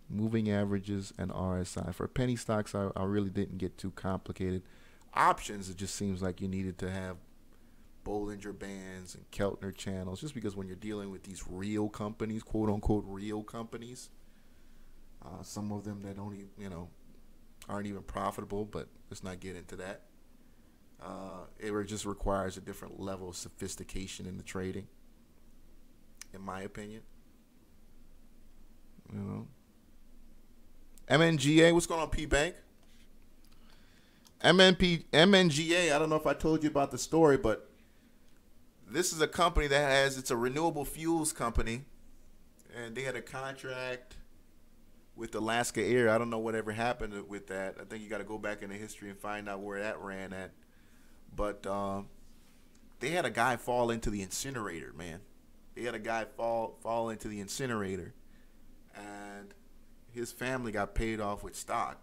Moving averages and RSI. For penny stocks, I really didn't get too complicated. Options, it just seems like you needed to have Bollinger Bands and Keltner channels, just because when you're dealing with these real companies, quote unquote real companies, some of them that don't even, aren't even profitable, but let's not get into that. It just requires a different level of sophistication in the trading, in my opinion. MNGA, what's going on, P Bank? MNGA, I don't know if I told you about the story, but this is a company that it's a renewable fuels company, and they had a contract with Alaska Air. I don't know whatever happened with that. I think you got to go back into history and find out where that ran at. But they had a guy fall into the incinerator, man. They had a guy fall into the incinerator, and his family got paid off with stock.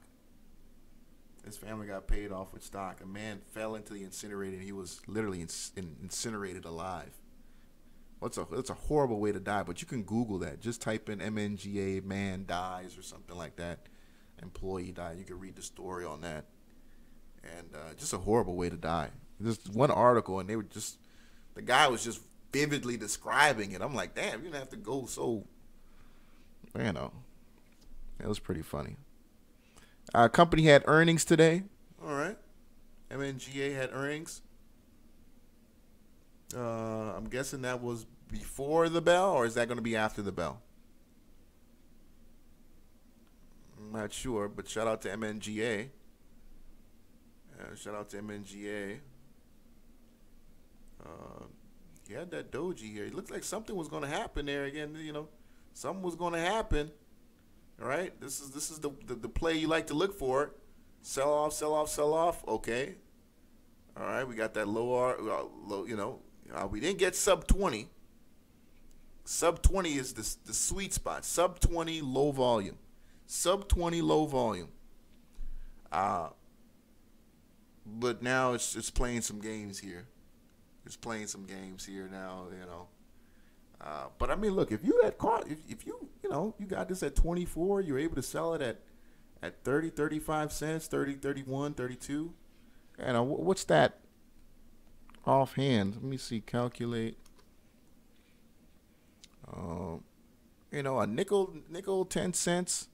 A man fell into the incinerator, and he was literally incinerated alive. It's a horrible way to die, but you can Google that. Just type in MNGA, man dies, or something like that. Employee died. You can read the story on that. And just a horrible way to die. Just one article, and the guy was just vividly describing it. I'm like, damn, you didn't have to go so, it was pretty funny. Company had earnings today. All right. MNGA had earnings. I'm guessing that was before the bell, or is that going to be after the bell? I'm not sure, but shout out to MNGA. He had that doji here. It looked like something was going to happen there again. Something was going to happen. All right, this is the play you like to look for. Sell off, sell off, sell off. Okay. All right, we got that low. We didn't get sub 20. Sub 20 is the sweet spot. Sub 20 low volume. Sub 20 low volume. But now it's playing some games here. It's playing some games here now. But I mean, look, if you had caught, if you got this at 24, you're able to sell it at 30, 35 cents, 30, 31, 32. What's that offhand? Let me see, calculate. A nickel 10 cents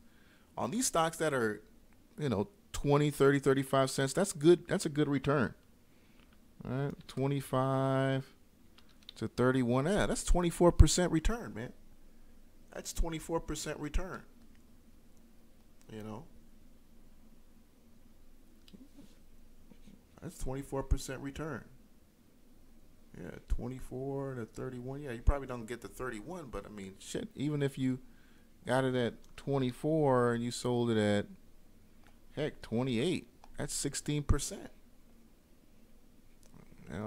on these stocks that are, 20, 30, 35 cents. That's good. That's a good return. All right, 25 to 31. Yeah, that's 24% return, man. That's 24% return. That's 24% return. Yeah, 24 to 31. Yeah, you probably don't get the 31, but I mean, shit, even if you got it at 24 and you sold it at, heck, 28, that's 16%.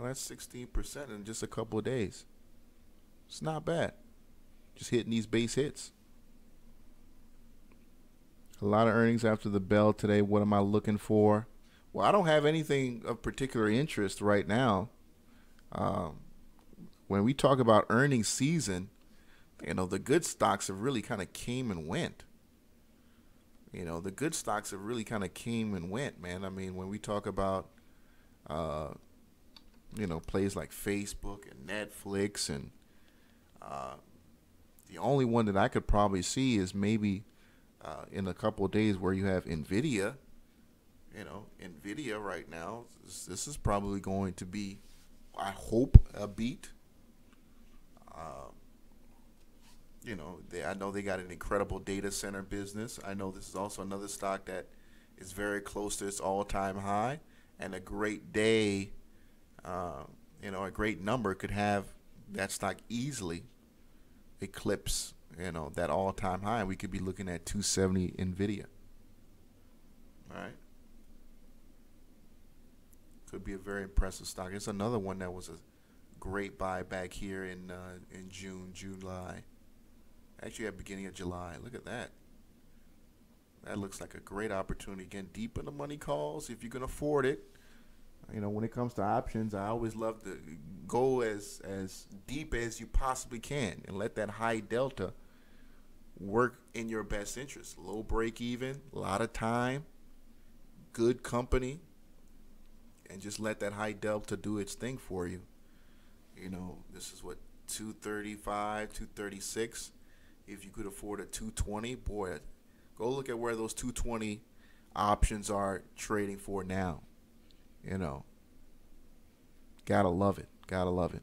That's 16% in just a couple of days. It's not bad. Just hitting these base hits. A lot of earnings after the bell today. What am I looking for? Well, I don't have anything of particular interest right now. When we talk about earnings season, the good stocks have really kind of came and went. The good stocks have really kind of came and went, man. I mean, when we talk about plays like Facebook and Netflix, and the only one that I could probably see is maybe in a couple of days where you have NVIDIA. NVIDIA right now, this is probably going to be, I hope, a beat. I know they got an incredible data center business. I know this is also another stock that is very close to its all-time high, and a great day, a great number could have that stock easily eclipse, that all-time high. We could be looking at 270 NVIDIA. All right. Could be a very impressive stock. It's another one that was a great buy back here in June, July. Actually, at beginning of July. Look at that. That looks like a great opportunity. Again, deep in the money calls if you can afford it. You know, when it comes to options, I always love to go as deep as you possibly can and let that high delta work in your best interest. Low break even, a lot of time, good company, and just let that high delta do its thing for you. You know, this is what, 235, 236. If you could afford a 220, boy, go look at where those 220 options are trading for now. You know, gotta love it. Gotta love it.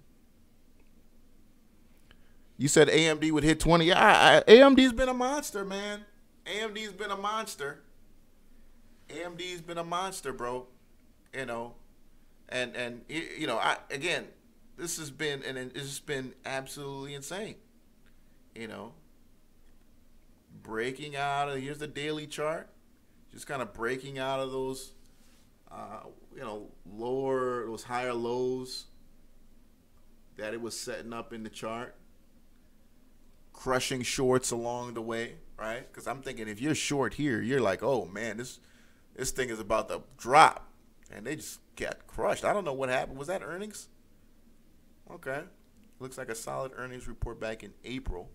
You said AMD would hit 20. Yeah, AMD's been a monster, man. AMD's been a monster. AMD's been a monster, bro. You know, and you know, again, this has been it's been absolutely insane. You know, breaking out of, here's the daily chart, just kind of breaking out of those, you know, those higher lows that it was setting up in the chart, crushing shorts along the way, right? Because I'm thinking if you're short here, you're like, oh man, this thing is about to drop, and they just got crushed. I don't know what happened. Was that earnings? Okay, looks like a solid earnings report back in April.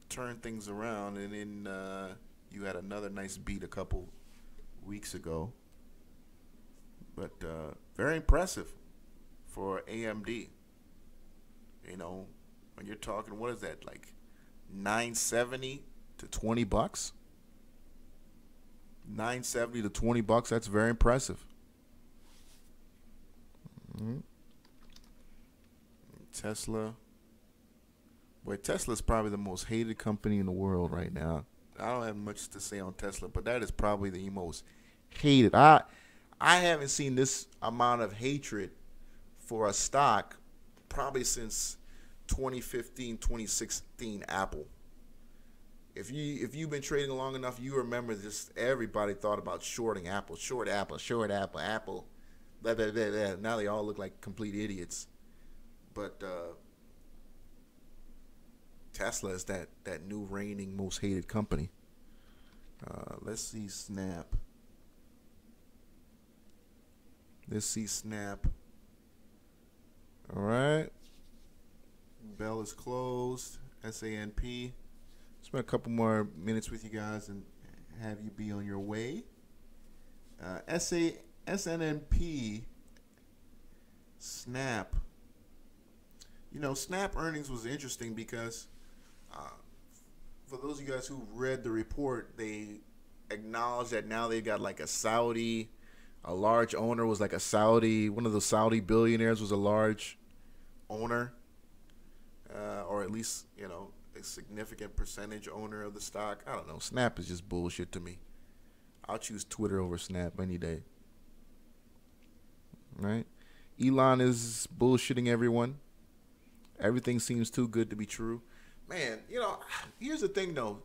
Turned things around, and then you had another nice beat a couple weeks ago. But very impressive for AMD. You know, when you're talking, what is that, like $9.70 to $20? $9.70 to $20. That's very impressive. Mm-hmm. Tesla. Boy, Tesla's probably the most hated company in the world right now. I don't have much to say on Tesla, but that is probably the most hated. I haven't seen this amount of hatred for a stock probably since 2015, 2016 Apple. If you've been trading long enough, you remember this. Everybody thought about shorting Apple, short Apple, Apple, blah, blah, blah, blah. Now they all look like complete idiots. But Tesla is that new reigning most hated company. Let's see Snap. All right. Bell is closed. SANP. Spend a couple more minutes with you guys and have you be on your way. SNNP. Snap. You know, Snap earnings was interesting because for those of you guys who read the report, they acknowledged that now they've got like a large owner was like a Saudi, one of the Saudi billionaires was a large owner, or at least, you know, a significant percentage owner of the stock. I don't know. Snap is just bullshit to me. I'll choose Twitter over Snap any day. Right? Elon is bullshitting everyone. Everything seems too good to be true. Man, you know, here's the thing though.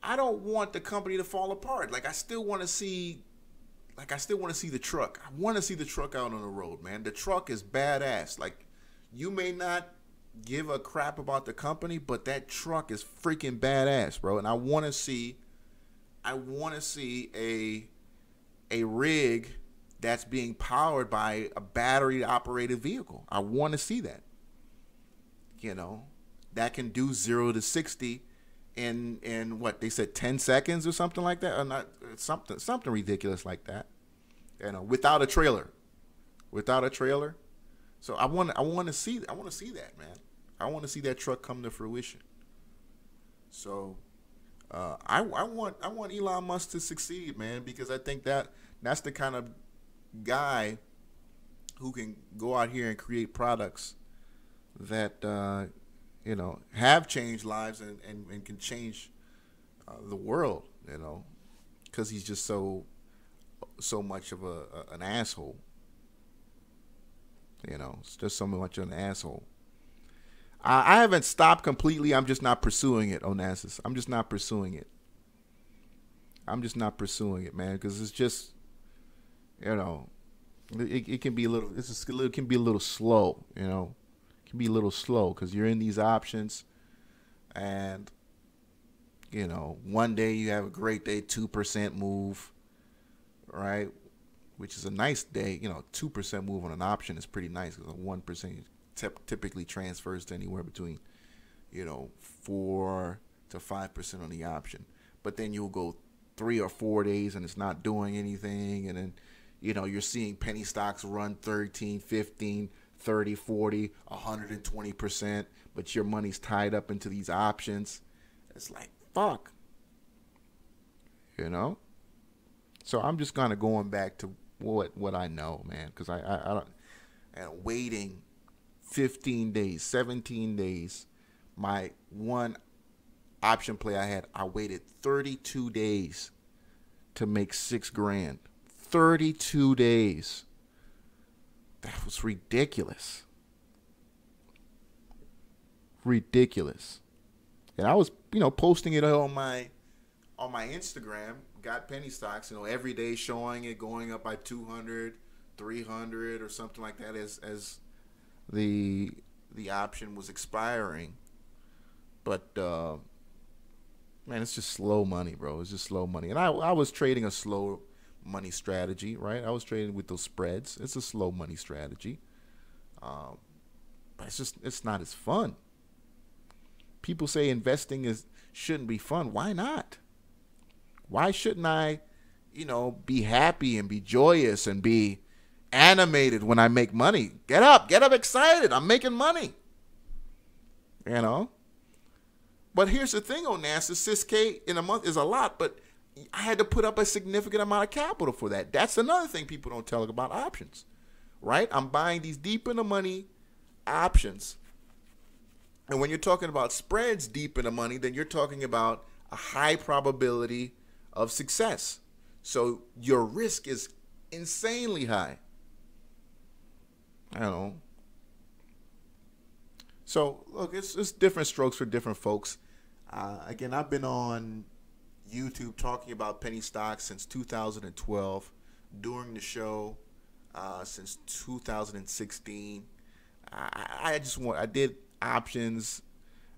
I don't want the company to fall apart. Like I still want to see the truck. I want to see the truck out on the road, man. The truck is badass. Like, you may not give a crap about the company, but that truck is freaking badass, bro. And I want to see a rig that's being powered by a battery operated vehicle. I want to see that. You know, that can do 0 to 60 in what they said, 10 seconds or something like that, or not, something ridiculous like that. You know, without a trailer. So I want to see that, man. I want to see that truck come to fruition. So I want Elon Musk to succeed, man, because I think that's the kind of guy who can go out here and create products that you know, have changed lives and can change the world, you know, because he's just so much of an asshole. You know, it's just so much of an asshole. I haven't stopped completely. I'm just not pursuing it, Onassis. I'm just not pursuing it, man, because it's just, you know, it can be a little. It can be a little slow, you know. Can be a little slow because you're in these options. And, you know, one day you have a great day, 2% move, right? Which is a nice day. You know, 2% move on an option is pretty nice because a 1% typically transfers to anywhere between, you know, 4 to 5% on the option. But then you'll go 3 or 4 days and it's not doing anything. And then, you know, you're seeing penny stocks run 13, 15, 30, 40, 120%, but your money's tied up into these options. It's like, fuck. You know? So I'm just kind of going back to what I know, man, because I don't, and waiting 15 days, 17 days, my one option play I waited 32 days to make $6,000. 32 days. That was ridiculous. Ridiculous. And I was, you know, posting it on my Instagram, got penny stocks, you know, every day showing it going up by 200, 300 or something like that as the option was expiring. But man, it's just slow money, bro. It's just slow money. And I was trading a slow money strategy, right? I was trading with those spreads. It's a slow money strategy. But it's not as fun. People say investing shouldn't be fun. Why not? Why shouldn't I, you know, be happy and be joyous and be animated when I make money? Get up excited. I'm making money. You know? But here's the thing on NASA, 6K in a month is a lot, but I had to put up a significant amount of capital for that. That's another thing people don't tell about options, right? I'm buying these deep in the money options. And when you're talking about spreads deep in the money, then you're talking about a high probability of success. So your risk is insanely high. I don't know. So, look, it's different strokes for different folks. Again, I've been on YouTube talking about penny stocks since 2012, during the show since 2016. I did options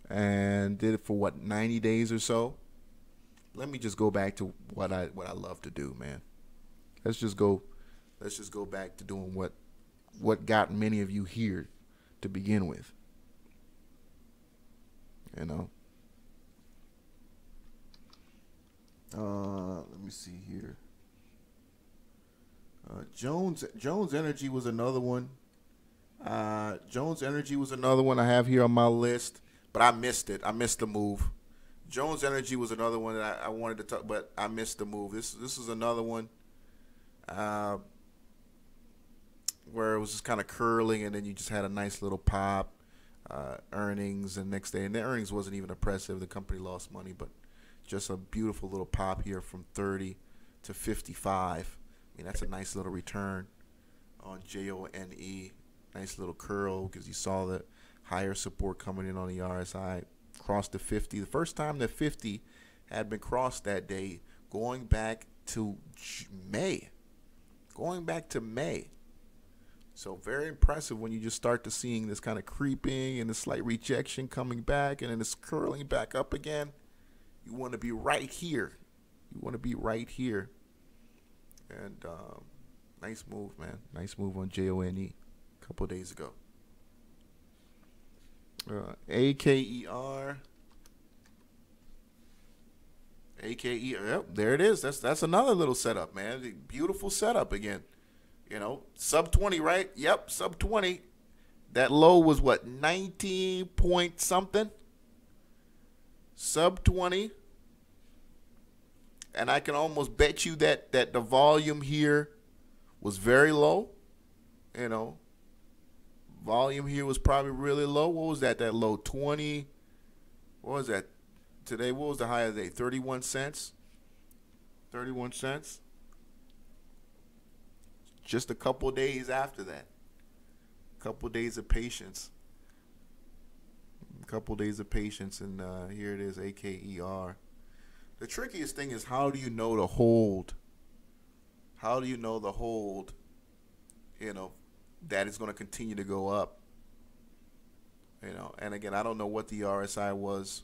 and did it for 90 days or so. Let me just go back to what I love to do, man. Let's just go back to doing what got many of you here to begin with. You know. Let me see here. Jones Energy was another one. Jones Energy was another one I have here on my list, but I missed it. I missed the move. Jones Energy was another one that I wanted to talk, but I missed the move. This is another one where it was just kind of curling, and then you just had a nice little pop. Earnings the next day, and the earnings wasn't even impressive. The company lost money, but just a beautiful little pop here from 30 to 55. I mean, that's a nice little return on JONE. Nice little curl because you saw the higher support coming in on the RSI. Crossed the 50. The first time that 50 had been crossed that day, going back to May. So very impressive when you just start to seeing this kind of creeping and the slight rejection coming back and then it's curling back up again. You want to be right here. And nice move, man. Nice move on JONE a couple of days ago. AKER. Yep, there it is. That's another little setup, man. Beautiful setup again. You know, sub 20, right? Yep, sub 20. That low was what, 19 point something? Sub 20. And I can almost bet you that the volume here was very low. You know, volume here was probably really low. What was that low? 20. What was that? Today, what was the high of the day? 31 cents? 31 cents? Just a couple of days after that. A couple of days of patience. And here it is, AKER. The trickiest thing is, how do you know the hold? You know, that is going to continue to go up. You know, and again, I don't know what the RSI was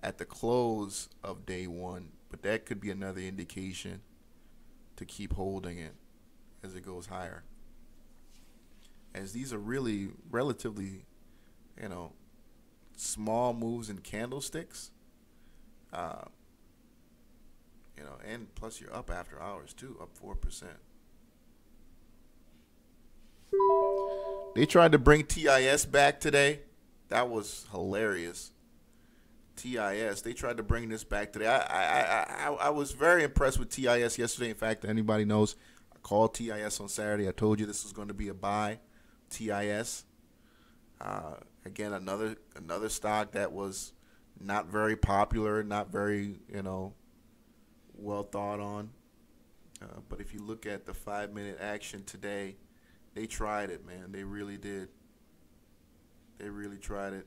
at the close of day one, but that could be another indication to keep holding it as it goes higher. As these are really relatively, you know, small moves in candlesticks, uh, and plus you're up after hours too, up 4%. They tried to bring TIS back today. That was hilarious. TIS, they tried to bring this back today. I was very impressed with TIS yesterday. In fact, anybody knows, I called TIS on Saturday. I told you this was going to be a buy. TIS. Again, another stock that was not very popular, not very, well thought on. But if you look at the 5-minute action today, they tried it, man. They really did. They really tried it.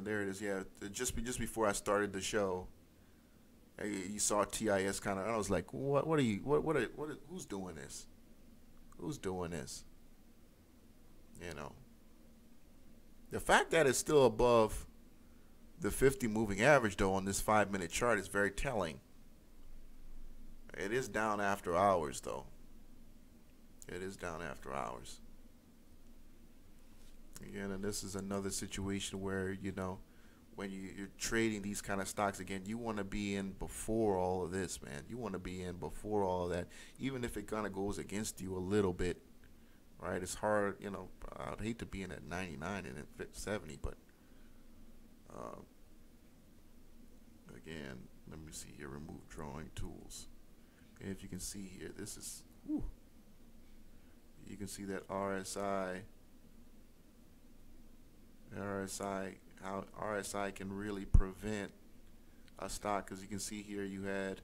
There it is. Yeah, just before I started the show, you saw TIS kind of. I was like, what are you? Who's doing this? Who's doing this? The fact that it's still above the 50 moving average though on this 5-minute chart is very telling. It is down after hours though. It is down after hours. Again, and this is another situation where, when you're trading these kind of stocks, again, you want to be in before all of this, man. You want to be in before all of that, even if it kind of goes against you a little bit, right? It's hard, I'd hate to be in at 99 and at 70, but again, let me see here, remove drawing tools. And if you can see here, this is, you can see that RSI, how RSI can really prevent a stock, because you can see here you had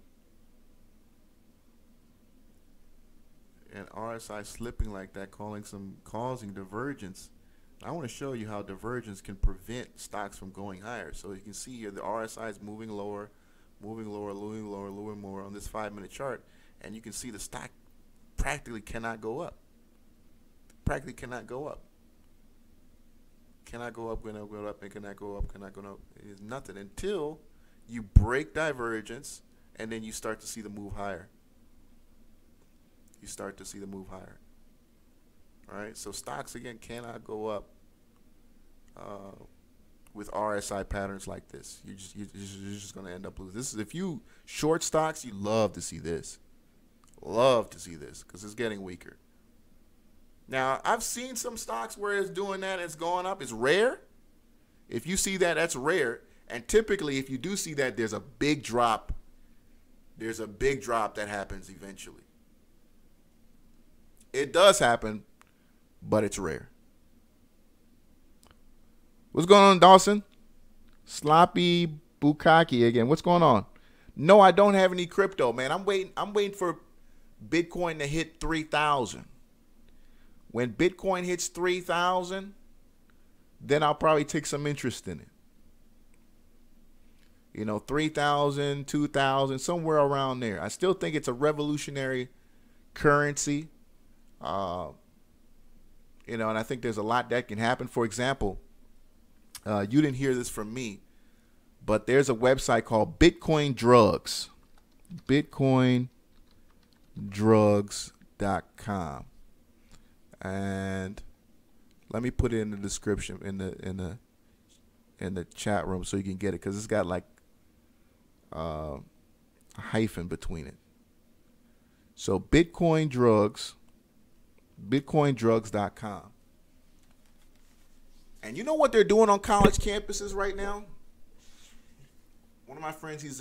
an RSI slipping like that, causing divergence. I want to show you how divergence can prevent stocks from going higher. So you can see here the RSI is moving lower, moving more on this 5-minute chart, and you can see the stock practically cannot go up. Practically cannot go up. Cannot go up, cannot go up, and cannot go up, cannot go up. It is nothing until you break divergence, and then you start to see the move higher. You start to see the move higher. All right, so stocks again cannot go up with RSI patterns like this. You're just going to end up losing. This is, if you short stocks, you love to see this. Love to see this because it's getting weaker. Now, I've seen some stocks where it's doing that, it's going up. It's rare. If you see that, that's rare. And typically, if you do see that, there's a big drop. There's a big drop that happens eventually. It does happen, but it's rare. What's going on, Dawson? Sloppy Bukaki again. What's going on? No, I don't have any crypto, man. I'm waiting for Bitcoin to hit 3,000. When Bitcoin hits 3,000, then I'll probably take some interest in it. 3,000, 2,000, somewhere around there. I still think it's a revolutionary currency. And I think there's a lot that can happen. For example, you didn't hear this from me, but there's a website called Bitcoin Drugs. BitcoinDrugs.com. And let me put it in the description in the chat room so you can get it, because it's got like a hyphen between it. So BitcoinDrugs.com. And you know what they're doing on college campuses right now? One of my friends, he's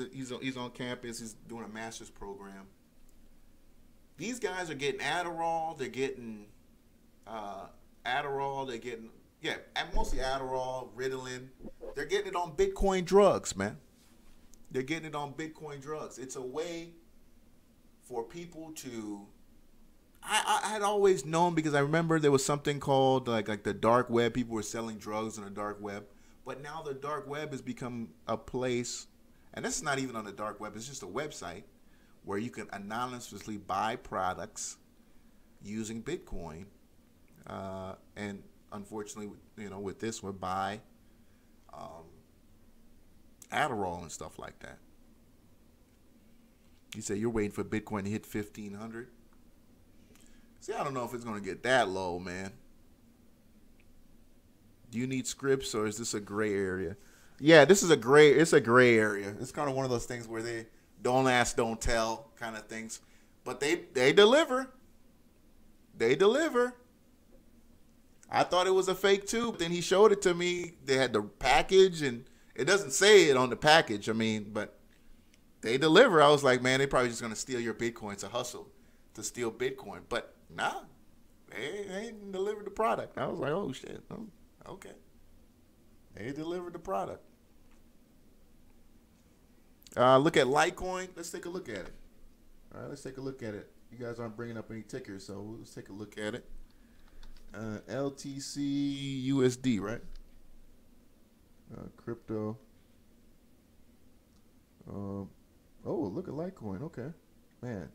on campus. He's doing a master's program. These guys are getting Adderall. They're getting Adderall. They're getting, mostly Adderall, Ritalin. They're getting it on Bitcoin Drugs, man. They're getting it on Bitcoin Drugs. It's a way for people to. I had always known, because I remember there was something called like the dark web. People were selling drugs on the dark web. But now the dark web has become a place, and this is not even on the dark web. It's just a website where you can anonymously buy products using Bitcoin. And unfortunately, with this one, buy Adderall and stuff like that. You say you're waiting for Bitcoin to hit 1,500. See, I don't know if it's going to get that low, man. Do you need scripts, or is this a gray area? Yeah, this is it's a gray area. It's kind of one of those things where they don't ask, don't tell kind of things. But they deliver. They deliver. I thought it was a fake too. Then he showed it to me. They had the package, and it doesn't say it on the package. I mean, but they deliver. I was like, man, they probably just going to steal your Bitcoin. It's a hustle to steal Bitcoin. But nah, they ain't delivered the product. I was like, oh, shit. Oh, okay. They delivered the product. Look at Litecoin. Let's take a look at it. All right, let's take a look at it. You guys aren't bringing up any tickers, so let's take a look at it. LTC USD, right? Crypto. Oh, look at Litecoin. Okay, man.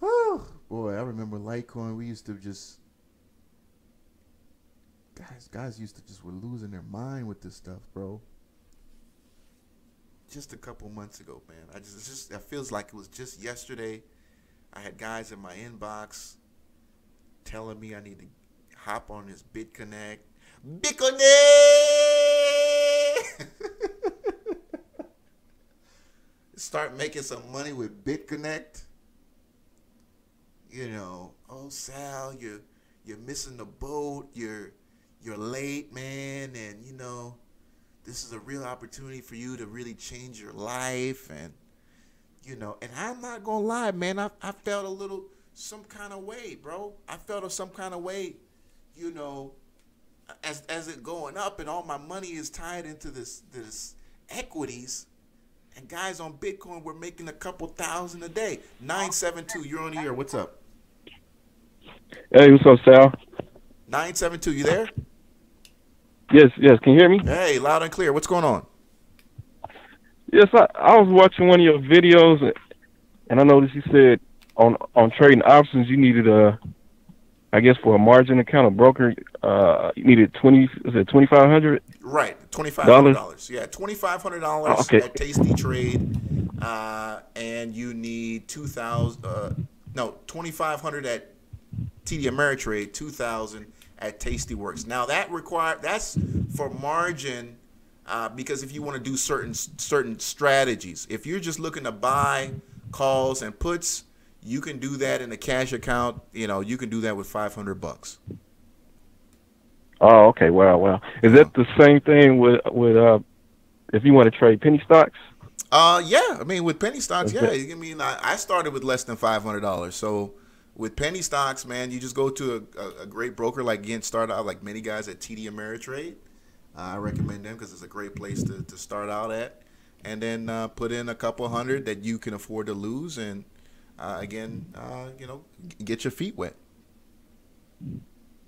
Oh boy, I remember Litecoin. We used to just guys used to just were losing their mind with this stuff, bro. Just a couple months ago, man. It feels like it was just yesterday. I had guys in my inbox telling me I need to hop on this BitConnect. Start making some money with BitConnect. You know, oh Sal, you're missing the boat. You're late, man, and you know, this is a real opportunity for you to really change your life. And you know, and I'm not gonna lie, man, I felt a little some kind of way, bro. I felt some kind of way, you know, as it going up, and all my money is tied into this equities. And guys on Bitcoin were making a couple thousand a day. 972, you're on the air. What's up? Hey, what's up, Sal? 972, you there? Yes. Can you hear me? Hey, loud and clear. What's going on? Yes, I was watching one of your videos, and I noticed you said on trading options you needed I guess for a margin account, a broker, you needed $2,500? Right, $2,500. Yeah, $2,500 at Tasty Trade, and you need $2,500 at TD Ameritrade, $2,000 at Tastyworks. Now that's for margin, because if you want to do certain strategies, if you're just looking to buy calls and puts, you can do that in a cash account. You know, you can do that with $500. Oh, okay. Wow. Is that the same thing with if you want to trade penny stocks? Yeah. I mean, with penny stocks, yeah. I mean, I started with less than $500. So with penny stocks, man, you just go to a great broker, like start out like many guys at TD Ameritrade. I recommend them because it's a great place to start out at, and then put in a couple hundred that you can afford to lose, and you know, get your feet wet.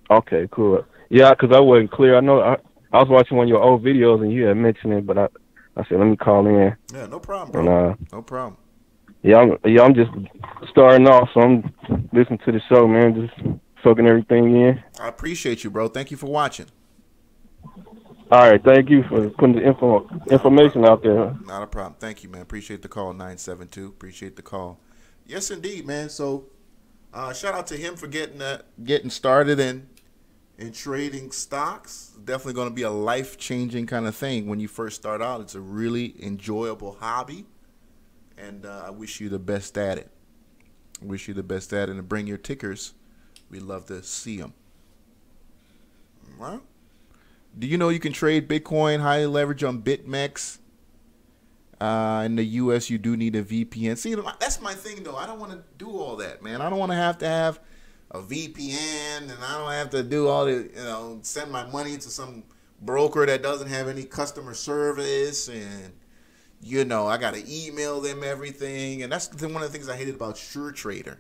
Okay, cool. Yeah, because I wasn't clear. I know I was watching one of your old videos and you had mentioned it, but I said let me call in. Yeah, no problem, bro. And, no problem. Yeah, I'm just starting off, so I'm listening to the show, man, just soaking everything in. I appreciate you, bro. Thank you for watching. All right, thank you for putting the information out there. Not a problem. Thank you, man. Appreciate the call, 972. Appreciate the call. Yes, indeed, man. So, shout out to him for getting started in trading stocks. Definitely going to be a life-changing kind of thing when you first start out. It's a really enjoyable hobby, and I wish you the best at it. And to bring your tickers. We'd love to see them. Well, do you know you can trade Bitcoin highly leverage on BitMEX? In the U.S., you do need a VPN. See, that's my thing, though. I don't want to do all that, man. I don't want to have a VPN, and I don't have to do all the, you know, send my money to some broker that doesn't have any customer service, and, you know, I got to email them everything. And that's one of the things I hated about SureTrader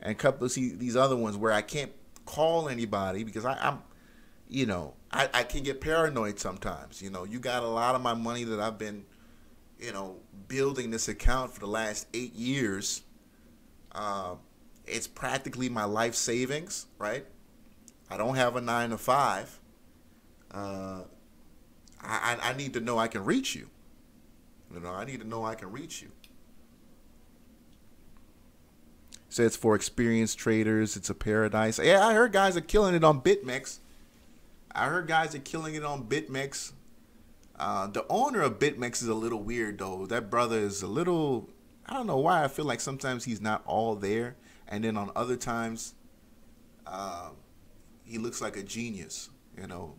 and a couple of these other ones where I can't call anybody because I'm you know, I can get paranoid sometimes. You know, you got a lot of my money that I've been, you know, building this account for the last 8 years. It's practically my life savings, right? I don't have a 9 to 5. I need to know I can reach you. I need to know I can reach you. Says for experienced traders, it's a paradise. Yeah, I heard guys are killing it on BitMEX. The owner of BitMEX is a little weird, though. That brother is a little, I don't know why. I feel like sometimes he's not all there. And then on other times, he looks like a genius, So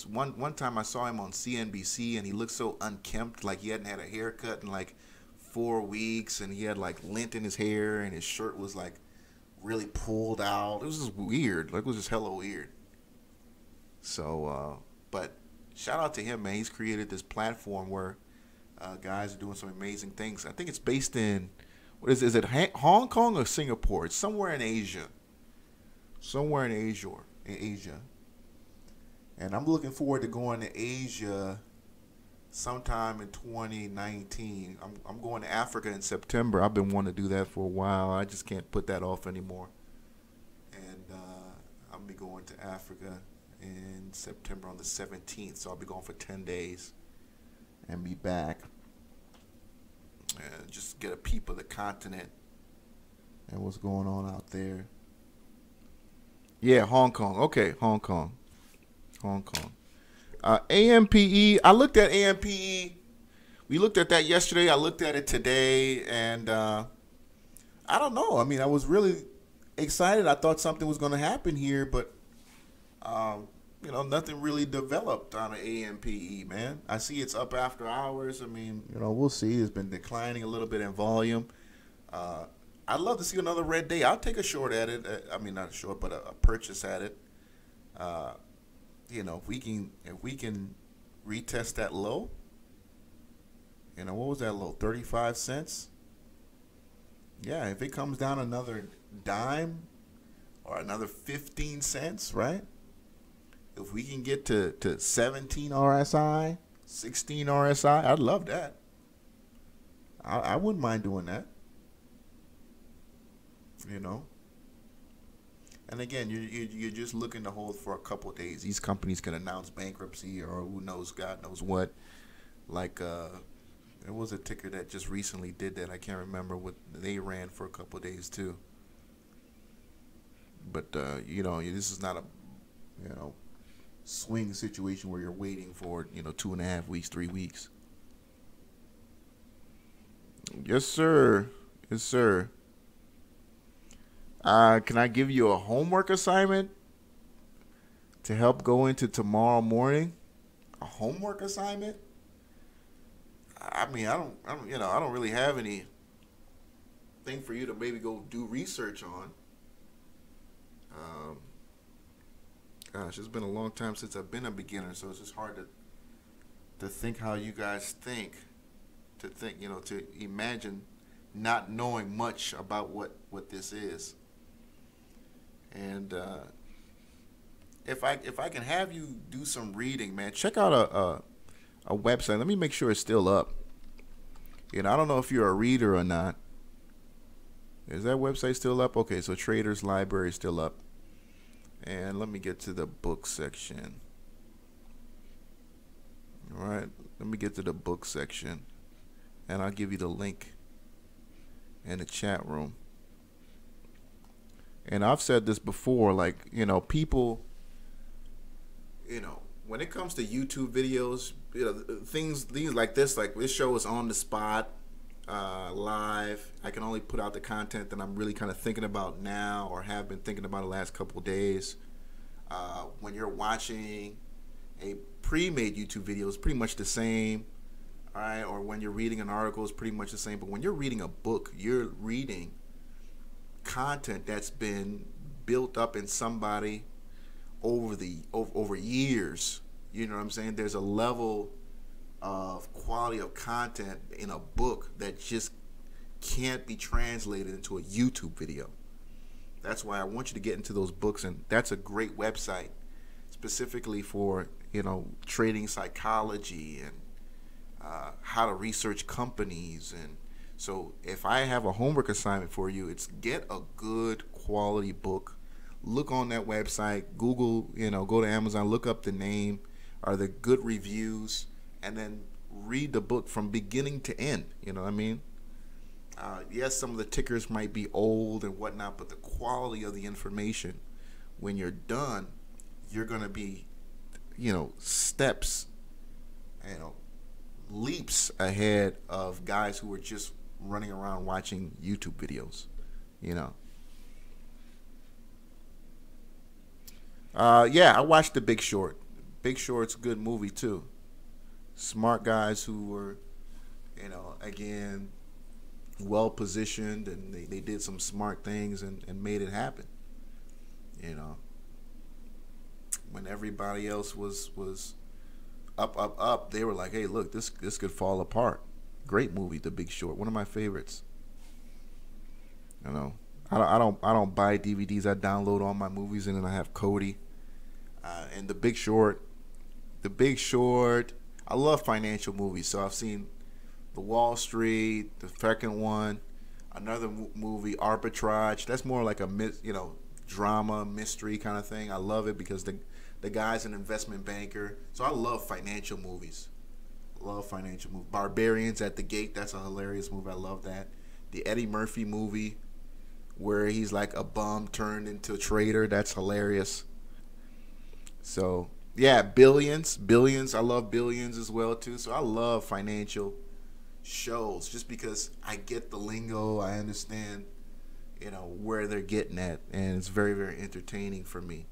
one time I saw him on CNBC, and he looked so unkempt, like he hadn't had a haircut in like 4 weeks, and he had like lint in his hair, and his shirt was like really pulled out. It was just weird. Like, it was just hella weird. So, but shout out to him, man. He's created this platform where guys are doing some amazing things. I think it's based in, is it Hong Kong or Singapore? It's somewhere in Asia. And I'm looking forward to going to Asia sometime in 2019. I'm going to Africa in September. I've been wanting to do that for a while. I just can't put that off anymore. And I'll be going to Africa in September on the 17th. So I'll be going for 10 days and be back. And just get a peep of the continent and what's going on out there. Yeah, Hong Kong. Okay, Hong Kong. AMPE. I looked at AMPE. We looked at that yesterday. I looked at it today, and I don't know. I mean, I was really excited. I thought something was going to happen here, but nothing really developed on an AMPE, man. I see it's up after hours. I mean, we'll see. It's been declining a little bit in volume. I'd love to see another red day. I'll take a short at it. I mean, not a short, but a purchase at it. If we can retest that low. What was that low? 35 cents. Yeah, if it comes down another dime or another 15 cents, right? If we can get to 17 RSI, 16 RSI, I'd love that. I wouldn't mind doing that. And again, you're just looking to hold for a couple of days. These companies can announce bankruptcy, or who knows, God knows what. Like, there was a ticker that just recently did that. I can't remember what they ran for a couple of days too. But this is not a swing situation where you're waiting for 2.5 weeks, 3 weeks. Yes, sir. Can I give you a homework assignment to help go into tomorrow morning? A homework assignment? I mean, I don't really have any thing for you to maybe go do research on. Gosh, it's been a long time since I've been a beginner, so it's just hard to think how you guys think. To imagine not knowing much about what this is. And if I can have you do some reading, man, check out a website. Let me make sure it's still up. I don't know if you're a reader or not. Is that website still up? Okay, so Traders Library is still up. And let me get to the book section. All right, let me get to the book section, and I'll give you the link in the chat room. And I've said this before, like, people, when it comes to YouTube videos, things like this show is on the spot, live. I can only put out the content that I'm really kind of thinking about now, or have been thinking about the last couple of days. When you're watching a pre-made YouTube video, it's pretty much the same, all right? Or when you're reading an article, it's pretty much the same. But when you're reading a book, you're reading content that's been built up in somebody over years. You know what I'm saying? There's a level of quality of content in a book that just can't be translated into a YouTube video. That's why I want you to get into those books, and that's a great website specifically for trading psychology and how to research companies. And so if I have a homework assignment for you, it's get a good quality book. Look on that website, Google, go to Amazon, look up the name, are the good reviews, and then read the book from beginning to end. You know what I mean? Yes, some of the tickers might be old and whatnot, but the quality of the information, when you're done, you're going to be, steps, leaps ahead of guys who are just running around watching YouTube videos, Yeah, I watched The Big Short. Big Short's a good movie too. Smart guys who were, again, well positioned, and they did some smart things and made it happen. When everybody else was up, they were like, hey, look, this could fall apart. Great movie, The Big Short. One of my favorites. I don't buy DVDs. I download all my movies, and then I have Cody. And The Big Short. I love financial movies, so I've seen The Wall Street, the second one, another movie, Arbitrage. That's more like a drama mystery kind of thing. I love it because the guy's an investment banker, so I love financial movies. Barbarians at the Gate. That's a hilarious movie. I love that. The Eddie Murphy movie, where he's like a bum turned into a trader. That's hilarious. So yeah, Billions. I love Billions as well too. So I love financial shows just because I get the lingo. I understand, where they're getting at, and it's very, very entertaining for me.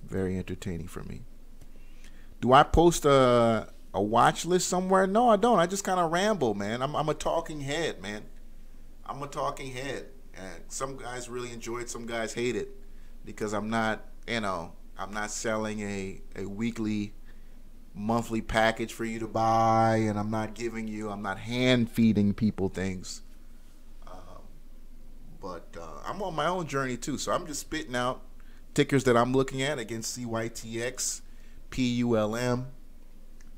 Very entertaining for me. Do I post a watch list somewhere? No, I don't. I just kind of ramble, man. I'm a talking head, man. I'm a talking head. And some guys really enjoy it. Some guys hate it because I'm not selling a weekly, monthly package for you to buy, and I'm not hand feeding people things. But I'm on my own journey too. So I'm just spitting out tickers that I'm looking at against CYTX, PULM.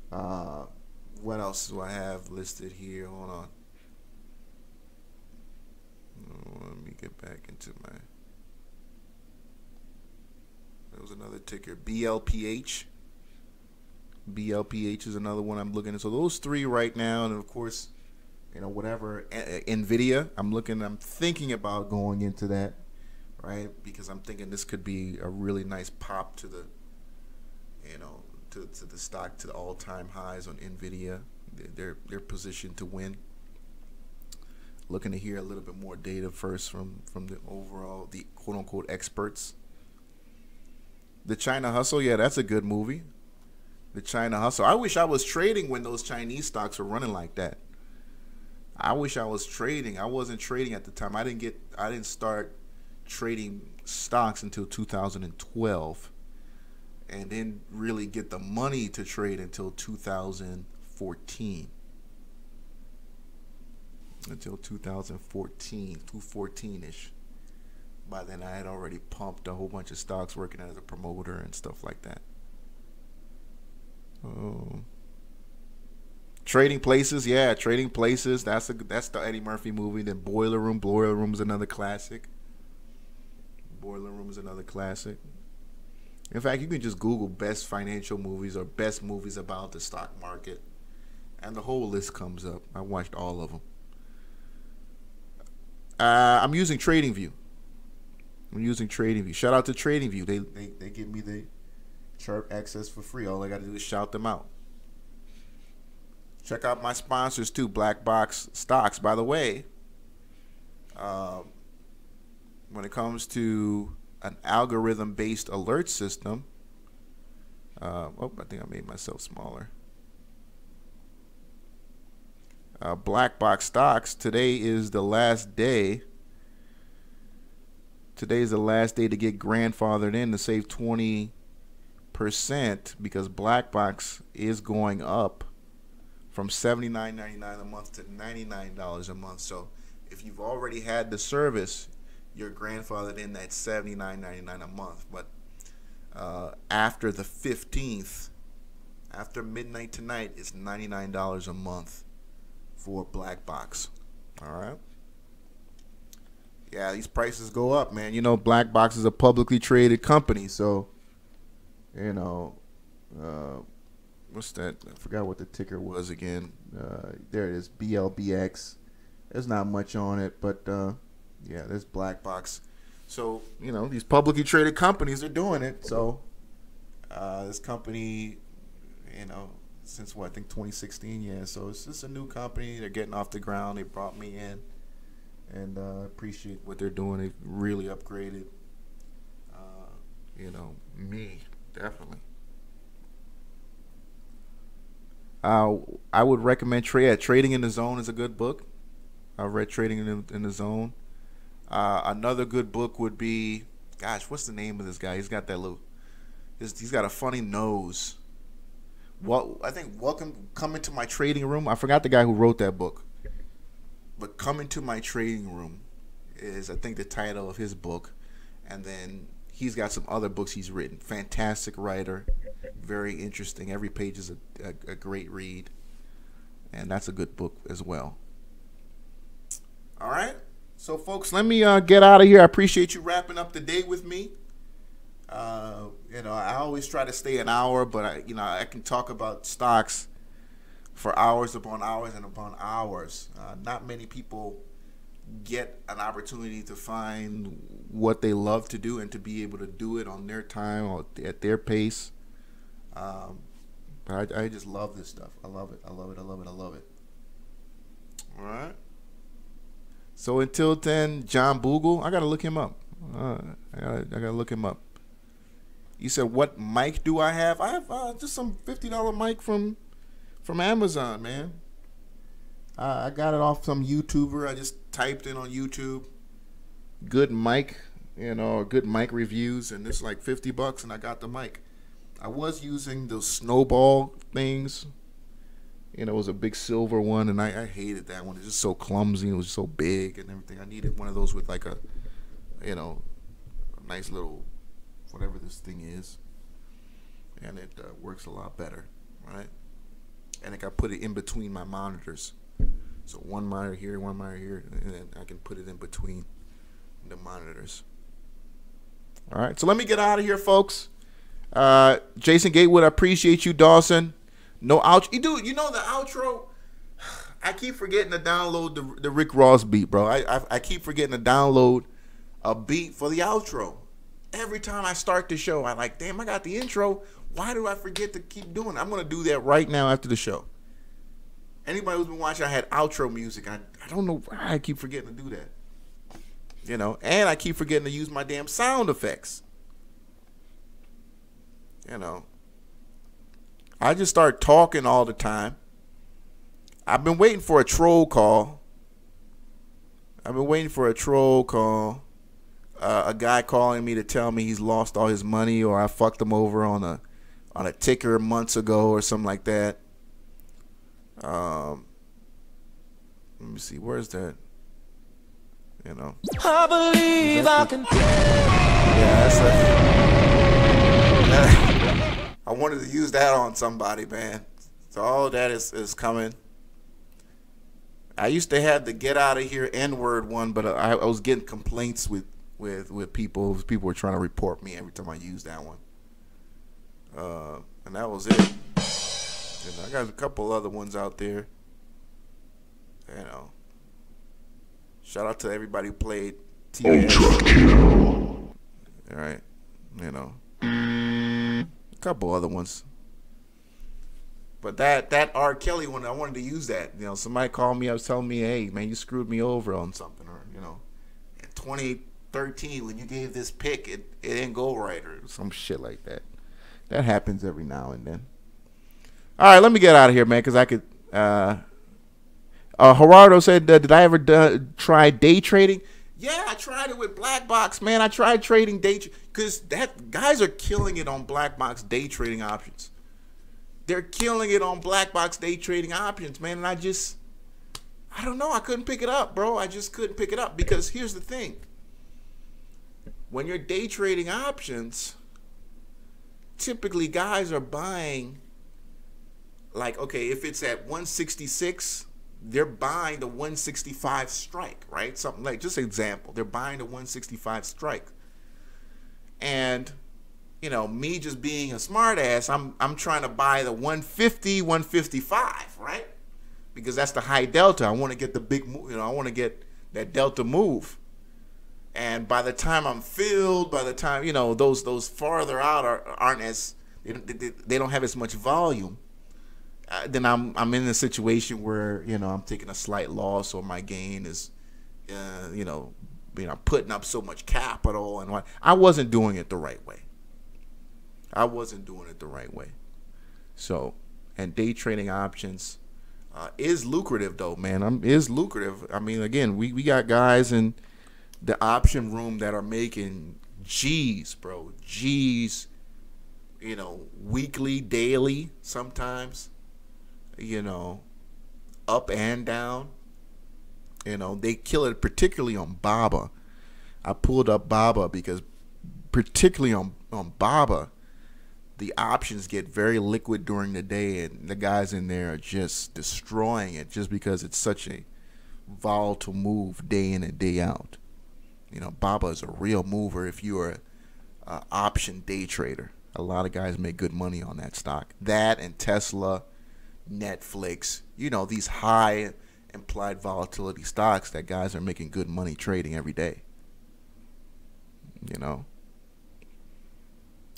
What else do I have listed here? Hold on. Let me get back into my... There was another ticker, BLPH. BLPH is another one I'm looking at. So those three right now, and of course, whatever, NVIDIA. I'm thinking about going into that, right? Because I'm thinking this could be a really nice pop to the, to the stock, to the all-time highs on NVIDIA. They're positioned to win. Looking to hear a little bit more data first from the overall, the quote-unquote experts. The China Hustle, yeah, that's a good movie. The China Hustle. I wish I was trading when those Chinese stocks were running like that. I wish I was trading. I wasn't trading at the time. I didn't start trading stocks until 2012, and didn't really get the money to trade until 2014. Until 2014, 214-ish. By then, I had already pumped a whole bunch of stocks working as a promoter and stuff like that. Trading Places, yeah, Trading Places. That's the Eddie Murphy movie. Then Boiler Room. Boiler Room is another classic. In fact, you can just Google best financial movies or best movies about the stock market, and the whole list comes up. I watched all of them. I'm using TradingView. Shout out to TradingView. They give me the chart access for free. All I got to do is shout them out. Check out my sponsors too, Black Box Stocks. By the way, when it comes to an algorithm-based alert system, I think I made myself smaller. Black Box Stocks, today is the last day. Today is the last day to get grandfathered in to save 20%, because Black Box is going up from $79.99 a month to $99 a month. So if you've already had the service, you're grandfathered in at $79.99 a month. But after the 15th, after midnight tonight, it's $99 a month for Black Box. All right. Yeah, these prices go up, man. Black Box is a publicly traded company, so what's that? I forgot what the ticker was again. There it is, BLBX. There's not much on it, but yeah, there's black box. So, you know, these publicly traded companies are doing it. So this company, you know, since what, I think 2016, yeah. So it's just a new company. They're getting off the ground. They brought me in, and appreciate what they're doing. They've really upgraded, you know, me, definitely. I would recommend Trading in the Zone is a good book. I read Trading in the Zone. Another good book would be, gosh, what's the name of this guy? He's got that little, he's got a funny nose. Well, I think Come Into My Trading Room. I forgot the guy who wrote that book, but Come Into My Trading Room is, I think, the title of his book. And then he's got some other books he's written. Fantastic writer, very interesting. Every page is a great read, and that's a good book as well. All right, so folks, let me get out of here. I appreciate you wrapping up the day with me. You know, I always try to stay an hour, but I can talk about stocks for hours upon hours and upon hours. Not many people get an opportunity to find what they love to do and to be able to do it on their time or at their pace. But I just love this stuff. I love it. I love it. I love it. I love it. All right. So until then, John Bogle, I gotta look him up. I gotta look him up. You said, what mic do I have? I have just some $50 mic from Amazon, man. I got it off some YouTuber. I just typed in on YouTube, good mic, good mic reviews, and it's like $50, and I got the mic. I was using those snowball things. It was a big silver one, and I hated that one. It's just so clumsy. It was so big and everything. I needed one of those with like a nice little whatever this thing is, and it works a lot better, right? And I got put it in between my monitors. So one monitor here, and then I can put it in between the monitors. All right, so let me get out of here, folks. Jason Gatewood, I appreciate you, Dawson. No outro. Dude, the outro, I keep forgetting to download the Rick Ross beat, bro. I keep forgetting to download a beat for the outro. Every time I start the show, I'm like, damn, I got the intro. Why do I forget to keep doing it? I'm going to do that right now after the show. Anybody who's been watching, I had outro music. I don't know why I keep forgetting to do that. And I keep forgetting to use my damn sound effects. I just start talking all the time. I've been waiting for a troll call. A guy calling me to tell me he's lost all his money, or I fucked him over on a ticker months ago or something like that. Let me see, where's that? I believe I can play. Yeah, that's I wanted to use that on somebody, man. So all that is coming. I used to have the get out of here N-word one, but I was getting complaints with people. People were trying to report me every time I used that one. And that was it. I got a couple other ones out there. Shout out to everybody who played TMDI. All right. A couple other ones. But that R. Kelly one, I wanted to use that. Somebody called me up telling me, hey, man, you screwed me over on something. Or, in 2013, when you gave this pick, it didn't go right, or some shit like that. That happens every now and then. All right, let me get out of here, man, because I could. Gerardo said, did I ever try day trading? Yeah, I tried it with Black Box, man. I tried trading day because guys are killing it on Black Box day trading options. They're killing it on Black Box day trading options, man. And I don't know. I couldn't pick it up, bro. I just couldn't pick it up because here's the thing. When you're day trading options, typically guys are buying, like, okay, if it's at 166, they're buying the 165 strike, right? Something like, just an example. They're buying the 165 strike. And me just being a smart ass, I'm trying to buy the 150, 155, right? Because that's the high delta. I want to get the big, I want to get that delta move. And by the time I'm filled, by the time, those farther out aren't as, they don't have as much volume. Then I'm in a situation where, I'm taking a slight loss, or my gain is, putting up so much capital and what. I wasn't doing it the right way. So, and day trading options is lucrative though, man. Is lucrative. I mean, again, we got guys in the option room that are making G's, bro. G's, weekly, daily, sometimes, up and down. They kill it, particularly on BABA. I pulled up BABA because particularly on BABA, the options get very liquid during the day, and the guys in there are just destroying it just because it's such a volatile move day in and day out. BABA is a real mover if you're an option day trader. A lot of guys make good money on that stock. That and Tesla, Netflix, these high implied volatility stocks that guys are making good money trading every day. All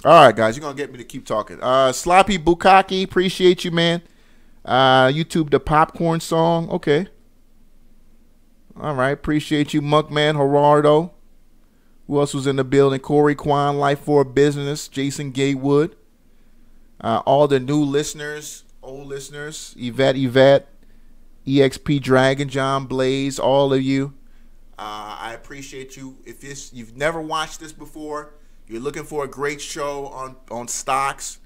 right, guys, you're going to get me to keep talking. Sloppy Bukaki, appreciate you, man. YouTube, the popcorn song. Okay. All right, appreciate you, Monkman, Gerardo. Who else was in the building? Corey Kwan, Life for Business, Jason Gatewood. All the new listeners, old listeners, Yvette, EXP Dragon, John Blaze, all of you. I appreciate you. If you've never watched this before, you're looking for a great show on stocks,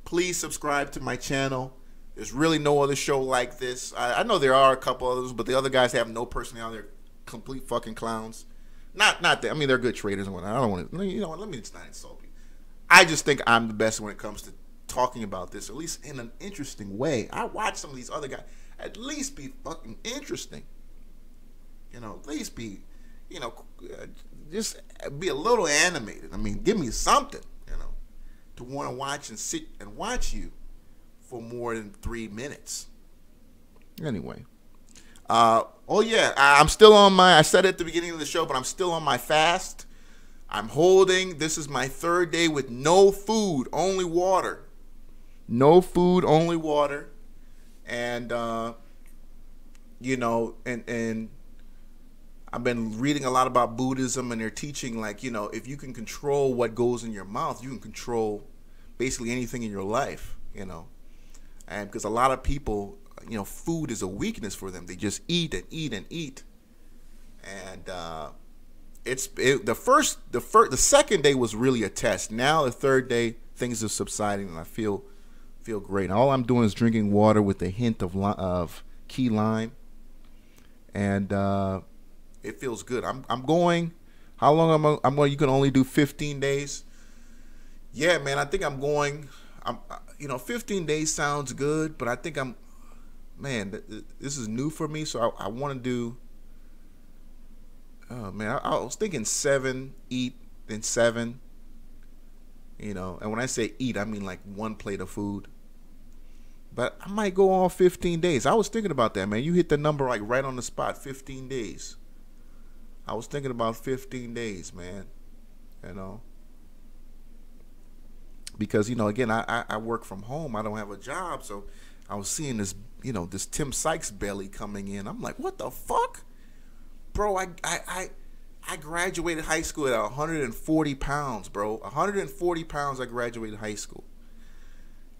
please subscribe to my channel. There's really no other show like this. I know there are a couple others, but the other guys have no personality. They're complete fucking clowns. Not that. I mean, they're good traders and whatnot. I don't want to. Let me just not insult you. I just think I'm the best when it comes to talking about this, at least in an interesting way. I watch some of these other guys. At least be fucking interesting. At least be, just be a little animated. I mean, give me something, to want to watch and sit and watch you for more than 3 minutes. Anyway. Oh yeah, I'm still on I said it at the beginning of the show, but I'm still on my fast. This is my 3rd day with no food, only water. No food, only water. And, and I've been reading a lot about Buddhism, and they're teaching, like, if you can control what goes in your mouth, you can control basically anything in your life, and because a lot of people, food is a weakness for them. They just eat and eat and eat. And the second day was really a test. Now the 3rd day, things are subsiding, and I feel great. All I'm doing is drinking water with a hint of key lime, and it feels good. I'm going. How long I'm going? You can only do 15 days. Yeah, man. I think I'm going. 15 days sounds good, but I think this is new for me, so I want to do. Oh man, I was thinking 7, eat, then 7. And when I say eat, I mean like 1 plate of food. But I might go on 15 days. I was thinking about that, man. You hit the number like right on the spot, 15 days. I was thinking about 15 days, man. Because, again, I work from home. I don't have a job. So I was seeing this, this Tim Sykes belly coming in. I'm like, what the fuck? Bro, I graduated high school at 140 pounds, bro. 140 pounds I graduated high school.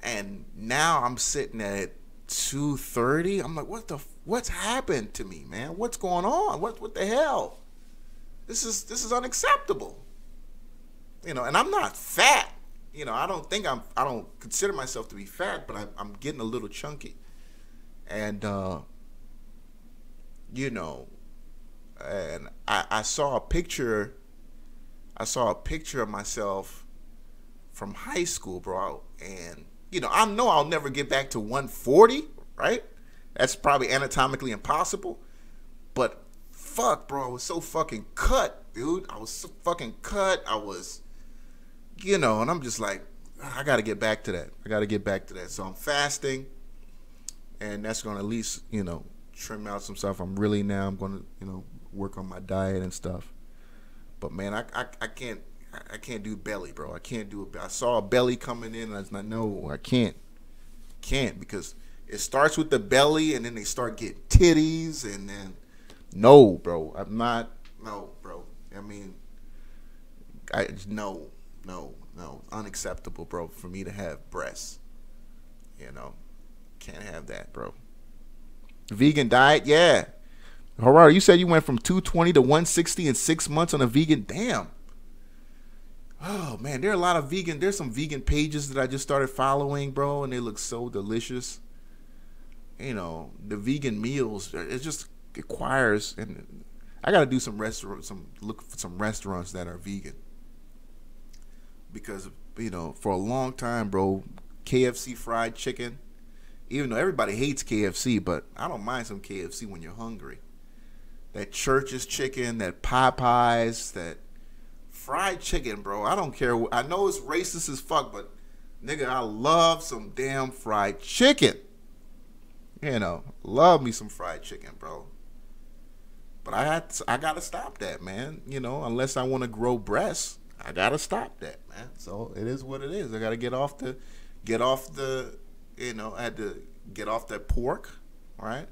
And now I'm sitting at 230. I'm like, what's happened to me, man? What's going on? What the hell? This is unacceptable. And I'm not fat. I don't consider myself to be fat, but I'm getting a little chunky. And and I saw a picture of myself from high school, bro, and I know I'll never get back to 140, right? That's probably anatomically impossible. But fuck, bro, I was so fucking cut, dude. I was so fucking cut. I was, you know, and I'm just like, I got to get back to that. I got to get back to that. So I'm fasting, and that's going to at least, you know, trim out some stuff. I'm going to, you know, work on my diet and stuff. But man, I can't do belly, bro. I can't do it. I saw a belly coming in, and I was like, no, I can't because it starts with the belly, and then they start getting titties, and then no, bro. No, bro. I mean, no, unacceptable, bro. For me to have breasts, you know, can't have that, bro. Vegan diet, yeah. Gerardo, you said you went from 220 to 160 in 6 months on a vegan. Damn. Oh man, there's some vegan pages that I just started following, bro, and they look so delicious. You know, the vegan meals, it requires, and I gotta do look for some restaurants that are vegan. Because, you know, for a long time, bro, KFC fried chicken, even though everybody hates KFC, but I don't mind some KFC when you're hungry. That Church's chicken, that Popeyes, that fried chicken, bro. I don't care. I know it's racist as fuck, but nigga, I love some damn fried chicken. You know, love me some fried chicken, bro. But I gotta stop that, man. You know, unless I want to grow breasts, I gotta stop that, man. So it is what it is. I gotta get off the, you know, I had to get off that pork, right?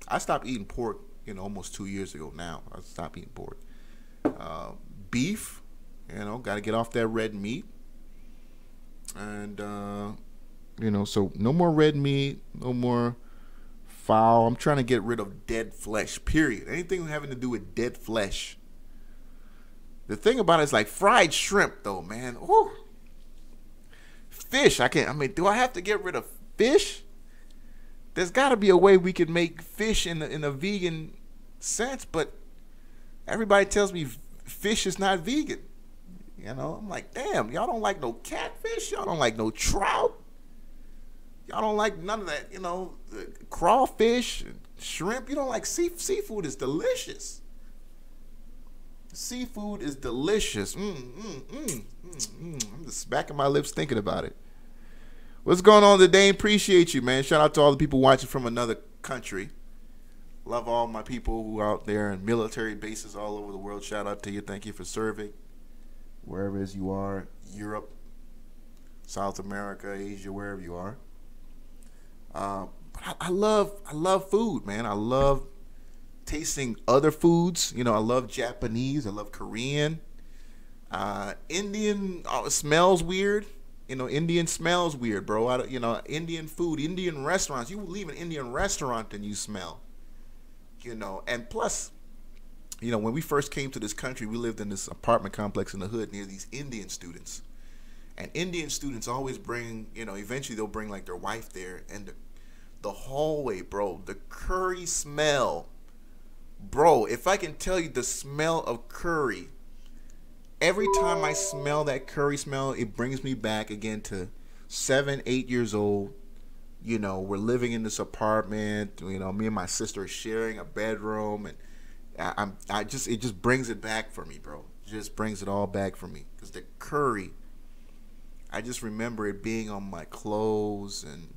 I stopped eating pork, you know, almost 2 years ago now. I stopped eating pork. Beef, you know, gotta get off that red meat. And, you know, so no more red meat, no more fowl. I'm trying to get rid of dead flesh, period. Anything having to do with dead flesh. The thing about it is like fried shrimp, though, man. Ooh. Fish, do I have to get rid of fish? There's got to be a way we could make fish in a vegan sense, but everybody tells me fish is not vegan. You know, I'm like, damn, y'all don't like no catfish? Y'all don't like no trout? Y'all don't like none of that, you know, crawfish, shrimp? You don't like seafood is delicious. Seafood is delicious. I'm just smacking my lips thinking about it. What's going on today? Appreciate you, man. Shout out to all the people watching from another country. Love all my people who are out there in military bases all over the world. Shout out to you. Thank you for serving. Wherever it is you are, Europe, South America, Asia, wherever you are. But I love food, man. I love tasting other foods. You know, I love Japanese. I love Korean. Indian smells weird. You know, Indian smells weird, bro. You know, Indian food, Indian restaurants. You leave an Indian restaurant and you smell. You know, and plus, you know, when we first came to this country, we lived in this apartment complex in the hood near these Indian students. And Indian students always bring, you know, eventually they'll bring like their wife there. And the hallway, bro, the curry smell. Bro, if I can tell you the smell of curry, every time I smell that curry smell, it brings me back again to 7, 8 years old. You know, we're living in this apartment. You know, me and my sister are sharing a bedroom, and it just brings it back for me, bro. It just brings it all back for me. Because the curry, I just remember it being on my clothes, and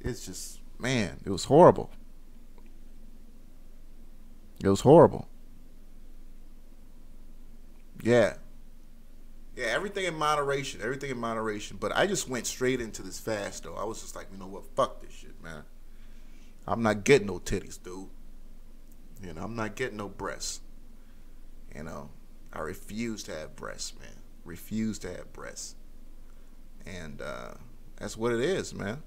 it's just, man, it was horrible. It was horrible. Yeah. Yeah, everything in moderation. Everything in moderation. But I just went straight into this fast, though. I was just like, you know what? Fuck this shit, man. I'm not getting no titties, dude. You know, I'm not getting no breasts. You know, I refuse to have breasts, man. Refuse to have breasts. And that's what it is, man.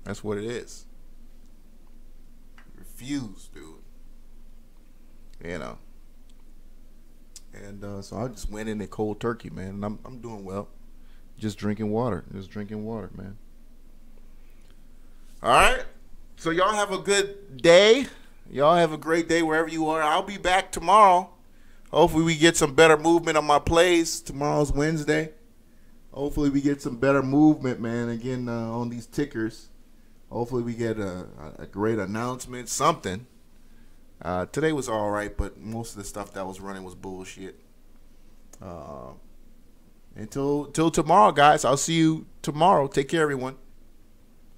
That's what it is. Refuse, dude. You know. And so I just went in there cold turkey, man. And I'm doing well. Just drinking water. Just drinking water, man. All right. So y'all have a good day. Y'all have a great day wherever you are. I'll be back tomorrow. Hopefully we get some better movement on my plays. Tomorrow's Wednesday. Hopefully we get some better movement, man. Again, on these tickers. Hopefully we get a great announcement, something. Today was all right, but most of the stuff that was running was bullshit. Until tomorrow, guys. I'll see you tomorrow. Take care, everyone.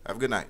Have a good night.